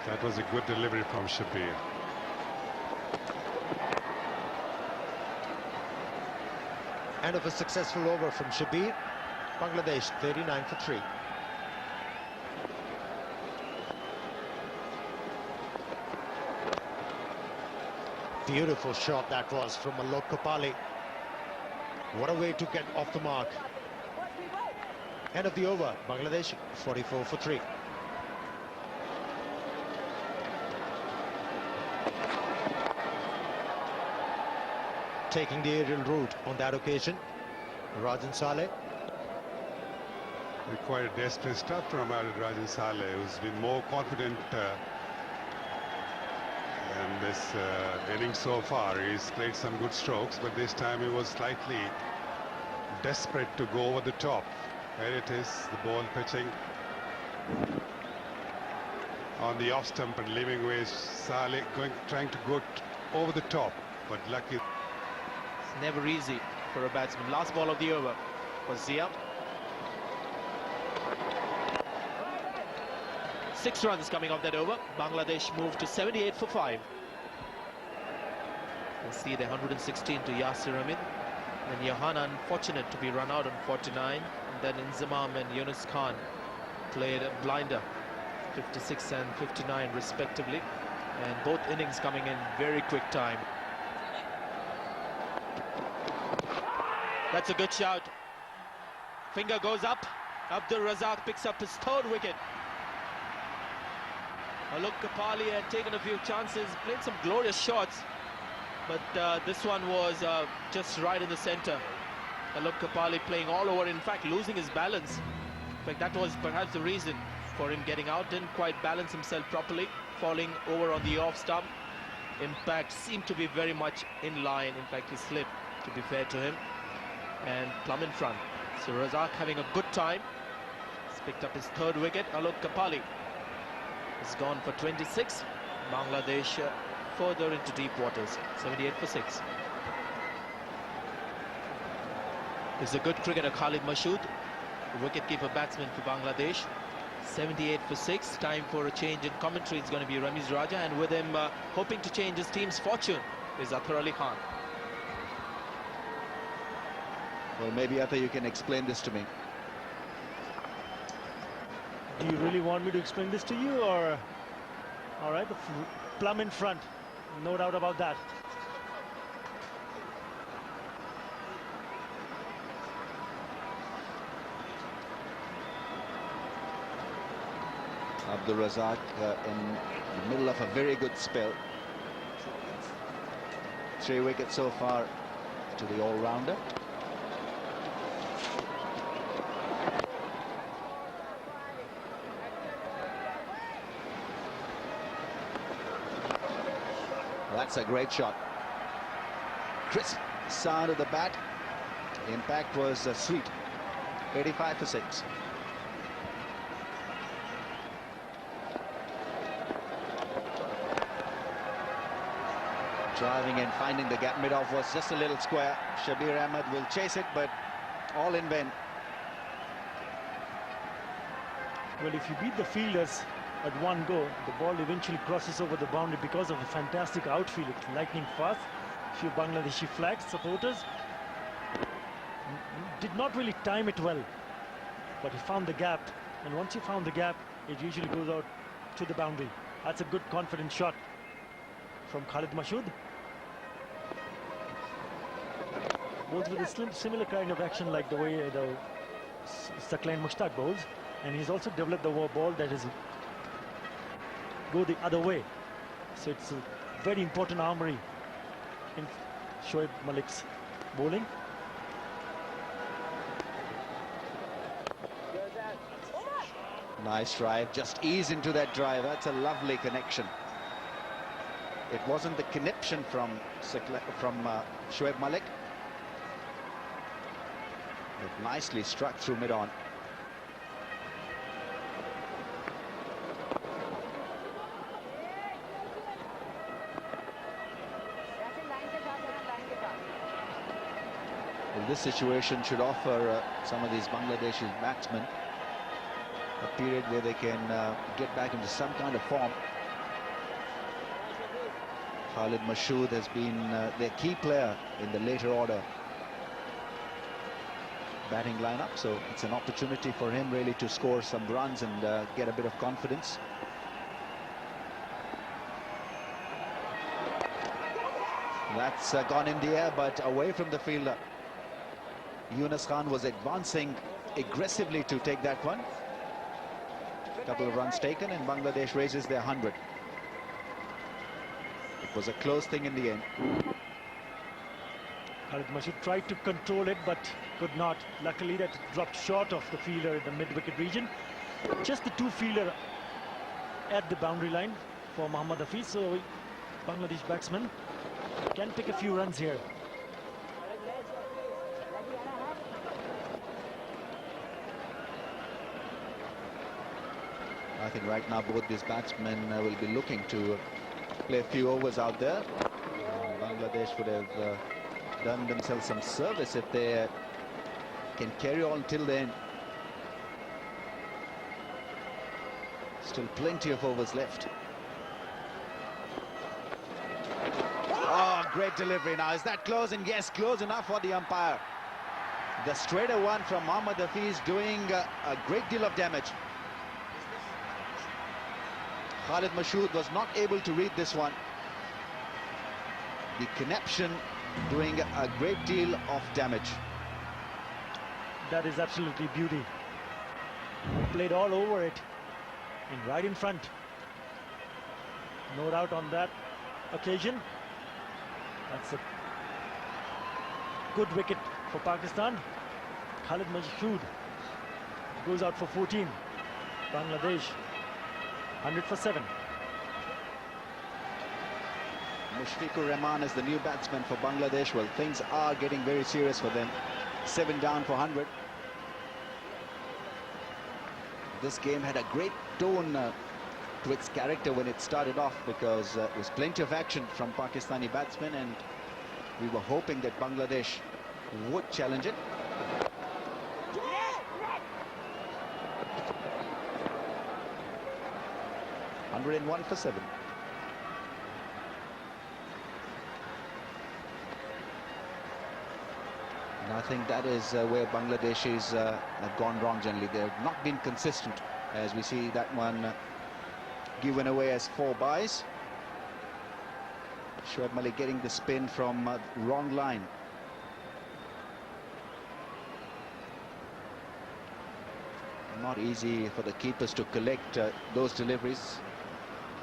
That was a good delivery from Shabir. End of a successful over from Shabir. Bangladesh 39 for 3. Beautiful shot that was from Alok Kapali. What a way to get off the mark. End of the over. Bangladesh 44 for 3. Taking the aerial route on that occasion, Rajan Saleh. Required a desperate start from Rajan Saleh, who's been more confident in this inning so far. He's played some good strokes, but this time he was slightly desperate to go over the top. There it is, the ball pitching on the off stump and leaving away Saleh, trying to go over the top, but lucky. It's never easy for a batsman. Last ball of the over was Zia. 6 runs coming off that over. Bangladesh moved to 78 for 5. You'll see the 116 to Yasir Ahmed. And Yohana unfortunate to be run out on 49. And then Inzamam and Yunus Khan played a blinder, 56 and 59 respectively. And both innings coming in very quick time. That's a good shout. Finger goes up. Abdul Razak picks up his 3rd wicket. Alok Kapali had taken a few chances, played some glorious shots, but this one was just right in the center. Alok Kapali playing all over, in fact losing his balance. In fact, that was perhaps the reason for him getting out. Didn't quite balance himself properly, falling over on the off stump. Impact seemed to be very much in line. In fact, he slipped, to be fair to him. And plumb in front. So Razak having a good time. He's picked up his 3rd wicket. Alok Kapali is gone for 26. Bangladesh further into deep waters, 78 for 6. This is a good cricketer, Khalid Mashood, wicketkeeper batsman for Bangladesh. 78 for 6. Time for a change in commentary. It's going to be Ramiz Raja, and with him hoping to change his team's fortune is Athar Ali Khan. Well, maybe Athar, you can explain this to me. Do you really want me to explain this to you, or? All right, the plumb in front, no doubt about that. Abdul Razak in the middle of a very good spell. 3 wickets so far to the all-rounder. That's a great shot. Crisp sound of the bat. The impact was sweet. 85 for 6. Driving in, finding the gap mid-off was just a little square. Shabir Ahmed will chase it, but all in vain. Well, if you beat the fielders at one go, the ball eventually crosses over the boundary because of a fantastic outfield. It's lightning fast. Few Bangladeshi flags, supporters. Did not really time it well, but he found the gap. And once you found the gap, it usually goes out to the boundary. That's a good confident shot from Khalid Mashood. Bowls with a similar kind of action like the way the Saqlain Mushtaq bowls. And he's also developed the ball that is go the other way. So it's a very important armory in Shoaib Malik's bowling. Nice drive, just ease into that drive. That's a lovely connection. It wasn't the connection from Shoaib Malik. But nicely struck through mid-on. Well, this situation should offer some of these Bangladeshi batsmen a period where they can get back into some kind of form. Khalid Mashood has been their key player in the later order batting lineup, so it's an opportunity for him really to score some runs and get a bit of confidence. That's gone in the air but away from the fielder. Yunus Khan was advancing aggressively to take that one. Couple of runs taken and Bangladesh raises their 100. It was a close thing in the end. Khalid Mashood tried to control it but could not. Luckily that dropped short of the fielder in the mid-wicket region. Just the two fielder at the boundary line for Mohammad Hafiz, so Bangladesh batsman can pick a few runs here. I think right now both these batsmen will be looking to play a few overs out there. Bangladesh would have done themselves some service if they can carry on till then. Still plenty of overs left. Oh, great delivery now. Is that close? And yes, close enough for the umpire. The straighter one from Mohammad Hafiz doing a great deal of damage. Khalid Mashood was not able to read this one. The connection doing a great deal of damage. That is absolutely beauty. Played all over it and right in front. No doubt on that occasion. That's a good wicket for Pakistan. Khalid Mashood goes out for 14. Bangladesh 100 for 7. Mushfiqur Rahman is the new batsman for Bangladesh. Well, things are getting very serious for them. 7 down for 100. This game had a great tone to its character when it started off because there was plenty of action from Pakistani batsmen and we were hoping that Bangladesh would challenge it. $101 for 7. And I think that is where Bangladeshis have gone wrong generally. They have not been consistent, as we see that one given away as 4 byes. Shoaib Malik getting the spin from wrong line. Not easy for the keepers to collect those deliveries.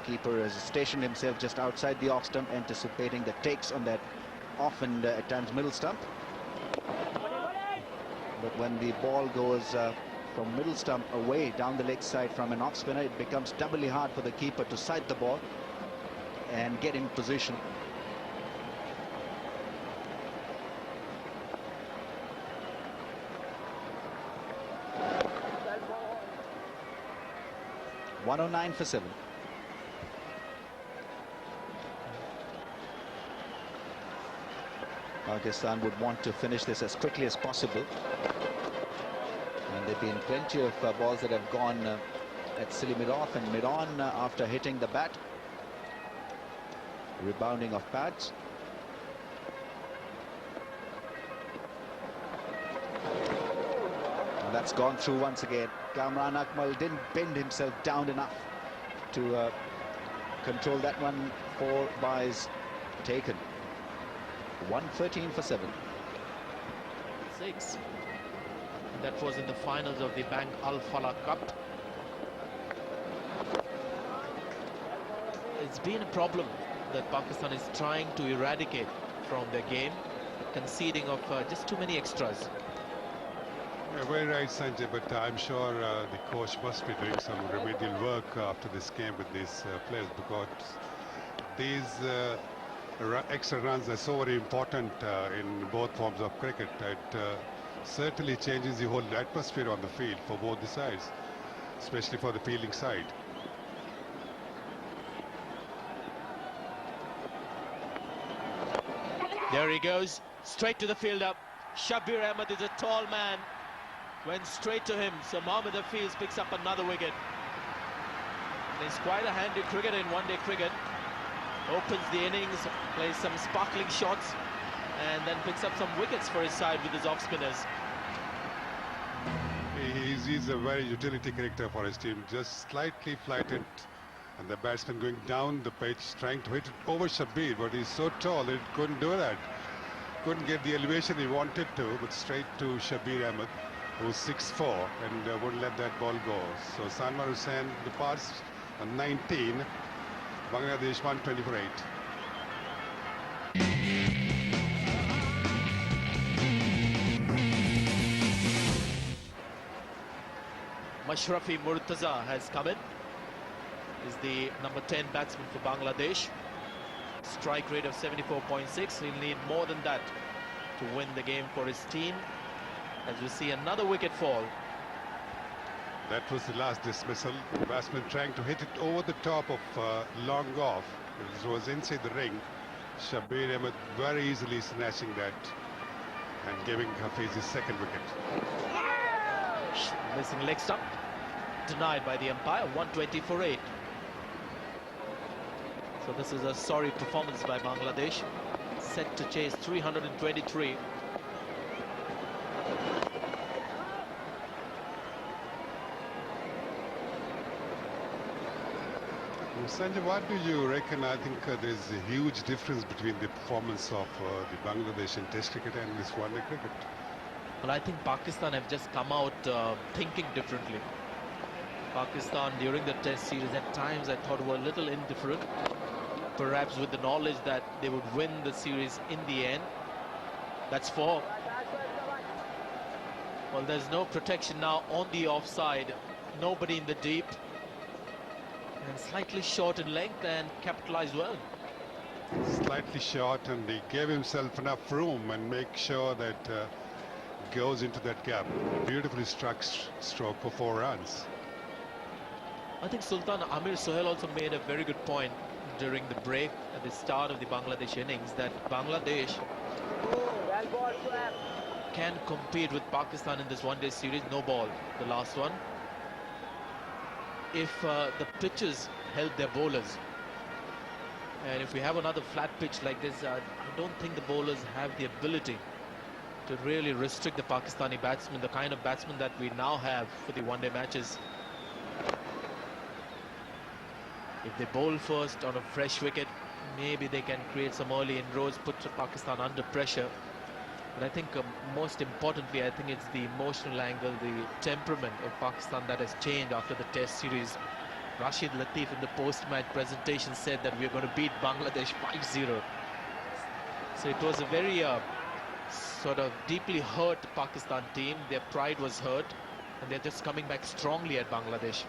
Keeper has stationed himself just outside the off stump, anticipating the takes on that off and at times middle stump. But when the ball goes from middle stump away down the leg side from an off spinner, it becomes doubly hard for the keeper to sight the ball and get in position. $109 for 7. Pakistan would want to finish this as quickly as possible. And there have been plenty of balls that have gone at silly mid-off and mid-on after hitting the bat. Rebounding of pads. That's gone through once again. Kamran Akmal didn't bend himself down enough to control that one. 4 byes taken. 113 for 7. 6. That was in the finals of the Bank Al Fallah Cup. It's been a problem that Pakistan is trying to eradicate from their game, conceding of just too many extras. Yeah, very right, Sanjay, but I'm sure the coach must be doing some remedial work after this game with these players, because these extra runs are so very important in both forms of cricket. It certainly changes the whole atmosphere on the field for both the sides, especially for the fielding side. There he goes, straight to the fielder. Shabir Ahmed is a tall man. Went straight to him, so Mohammad Hafiz picks up another wicket. And he's quite a handy cricketer in one-day cricket. Opens the innings, plays some sparkling shots, and then picks up some wickets for his side with his off-spinners. He's a very utility character for his team, just slightly flighted, and the batsman going down the pitch, trying to hit it over Shabir, but he's so tall that he couldn't do that. Couldn't get the elevation he wanted to, but straight to Shabir Ahmed, who's 6'4", and wouldn't let that ball go. So Sanwar Hussain departs on 19, Bangladesh 120 for 8. Mashrafi Murtaza has come in. Is the number 10 batsman for Bangladesh. Strike rate of 74.6. He'll need more than that to win the game for his team. As we see another wicket fall. That was the last dismissal. The batsman trying to hit it over the top of long off. It was inside the ring. Shabir Ahmed very easily snatching that and giving Hafiz his second wicket. Missing leg stump. Denied by the umpire. 120 for 8. So this is a sorry performance by Bangladesh. Set to chase 323. Sanjay, what do you reckon? I think there's a huge difference between the performance of the Bangladesh in Test cricket and this one-day cricket. Well, I think Pakistan have just come out thinking differently. Pakistan during the Test series at times I thought were a little indifferent, perhaps with the knowledge that they would win the series in the end. That's 4. Well, there's no protection now on the offside, nobody in the deep, and slightly short in length and capitalized well. Slightly short, and he gave himself enough room and make sure that goes into that gap. Beautifully struck stroke for 4 runs. I think Sultan Amir Sohail also made a very good point during the break at the start of the Bangladesh innings, that Bangladesh can compete with Pakistan in this one-day series. No ball, the last one. If the pitches help their bowlers, and if we have another flat pitch like this, I don't think the bowlers have the ability to really restrict the Pakistani batsmen, the kind of batsmen that we now have for the one-day matches. If they bowl first on a fresh wicket, maybe they can create some early inroads, put Pakistan under pressure. But I think most importantly, I think it's the emotional angle, the temperament of Pakistan that has changed after the Test series. Rashid Latif in the post-match presentation said that we're going to beat Bangladesh 5-0. So it was a very sort of deeply hurt Pakistan team. Their pride was hurt, and they're just coming back strongly at Bangladesh.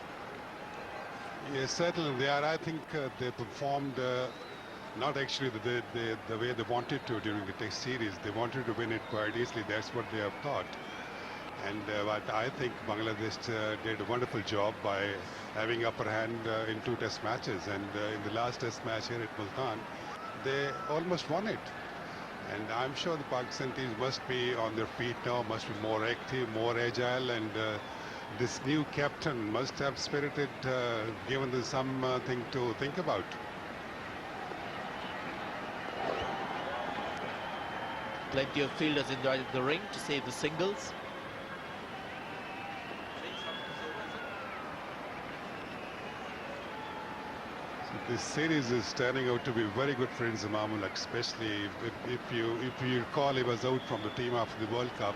Yes, certainly they are. I think they performed not actually the way they wanted to during the Test series. They wanted to win it quite easily. That's what they have thought. And but I think Bangladesh did a wonderful job by having upper hand in 2 Test matches. And in the last Test match here at Multan, they almost won it. And I'm sure the Pakistan teams must be on their feet now, must be more active, more agile, and this new captain must have spirited, given them something to think about. Plenty of fielders in the ring to save the singles. This series is turning out to be very good for Inzamam Ul Haq, especially if you recall, he was out from the team after the World Cup.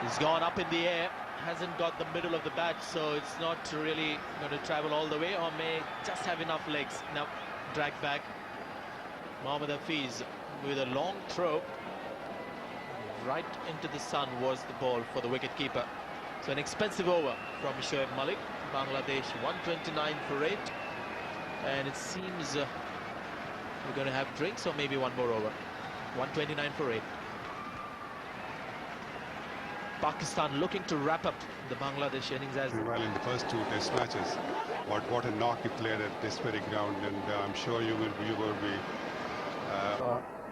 He's gone up in the air, hasn't got the middle of the bat, so it's not really going to travel all the way, or may just have enough legs. Now, drag back. Mohammad Hafiz with a long throw. Right into the sun was the ball for the wicket-keeper. So an expensive over from Shoaib Malik. Bangladesh 129 for 8. And it seems we're going to have drinks or maybe one more over. 129 for 8. Pakistan looking to wrap up the Bangladesh innings as well in the first 2 test matches. What a knock he played at this very ground, and I'm sure you will be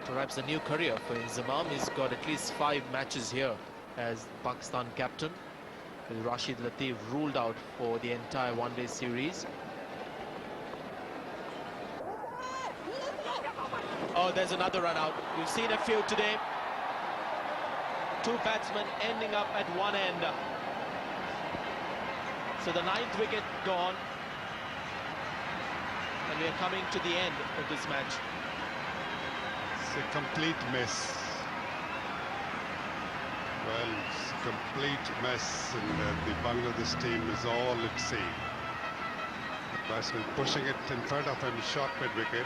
perhaps a new career for Inzamam. He's got at least 5 matches here as Pakistan captain, with Rashid Latif ruled out for the entire one-day series. Oh, there's another run out. We've seen a few today. 2 batsmen ending up at one end. So the 9th wicket gone, and we are coming to the end of this match. It's a complete mess. Well, it's a complete mess, and the Bangladesh team is all at sea. The batsman pushing it in front of him, short mid-wicket.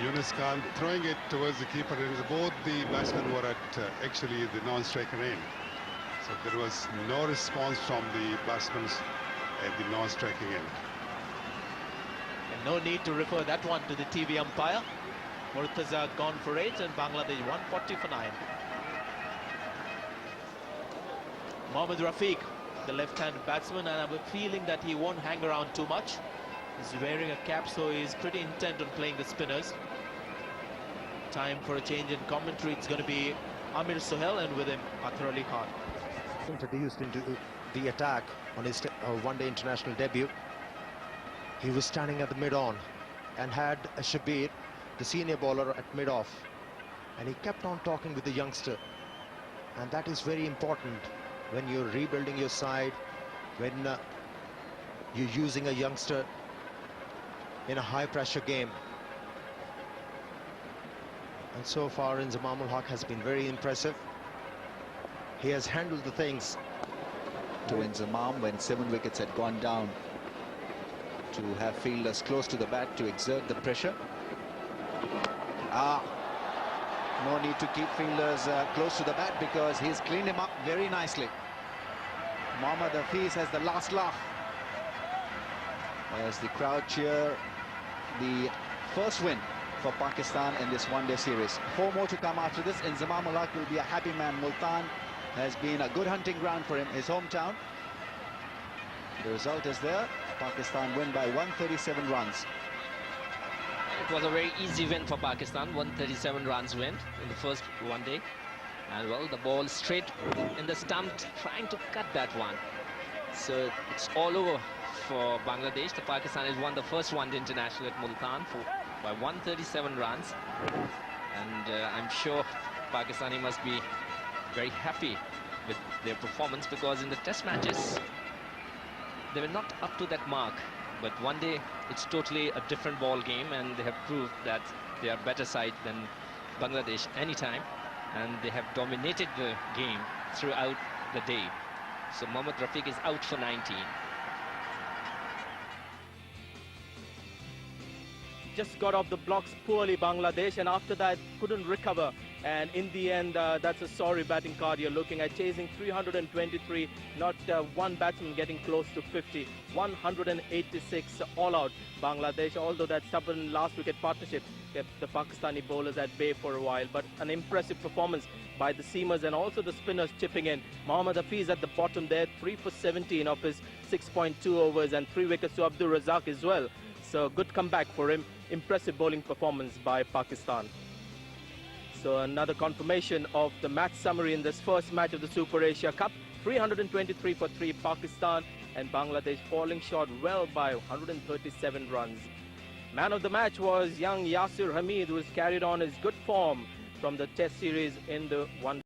Yunus Khan throwing it towards the keeper, and both the batsmen were at actually the non-striker end. So there was no response from the batsmen at the non-striking end. And no need to refer that one to the TV umpire. Murtaza gone for 8 and Bangladesh 140 for 9. Mohammad Rafiq, the left-hand batsman, and I have a feeling that he won't hang around too much. He's wearing a cap, so he's pretty intent on playing the spinners. Time for a change in commentary. It's going to be Amir Sohail, and with him Athar Ali Khan. Introduced into the attack on his one-day international debut. He was standing at the mid-on and had Shabir, the senior bowler, at mid-off, and he kept on talking with the youngster, and that is very important when you're rebuilding your side, when you're using a youngster in a high-pressure game. And so far Inzamam Ul Haq has been very impressive. He has handled the things. To Inzamam, when 7 wickets had gone down, to have fielders close to the bat to exert the pressure. No need to keep fielders close to the bat, because he's cleaned him up very nicely. Mohammad Hafiz has the last laugh as the crowd cheer the first win for Pakistan in this one-day series. 4 more to come after this. Inzamam Ul Haq will be a happy man. Multan has been a good hunting ground for him, his hometown. The result is there. Pakistan win by 137 runs. It was a very easy win for Pakistan, 137 runs win in the first one day. And well, the ball straight in the stump, trying to cut that one. So it's all over for Bangladesh. The Pakistan has won the first one-day international at Multan by 137 runs. And I'm sure Pakistani must be very happy with their performance, because in the test matches, they were not up to that mark. But one day, it's totally a different ball game, and they have proved that they are better side than Bangladesh anytime, and they have dominated the game throughout the day. So Mohammad Rafiq is out for 19. Just got off the blocks poorly, Bangladesh, and after that couldn't recover. And in the end, that's a sorry batting card you're looking at. Chasing 323, not one batsman getting close to 50. 186 all out. Bangladesh, although that stubborn last wicket partnership kept the Pakistani bowlers at bay for a while. But an impressive performance by the seamers and also the spinners chipping in. Mohammad Hafiz at the bottom there, 3 for 17 of his 6.2 overs, and 3 wickets to Abdur Razak as well. So good comeback for him. Impressive bowling performance by Pakistan. So another confirmation of the match summary in this first match of the Super Asia Cup. 323 for 3 Pakistan, and Bangladesh falling short well by 137 runs. Man of the match was young Yasir Hamid, who has carried on his good form from the Test series in the one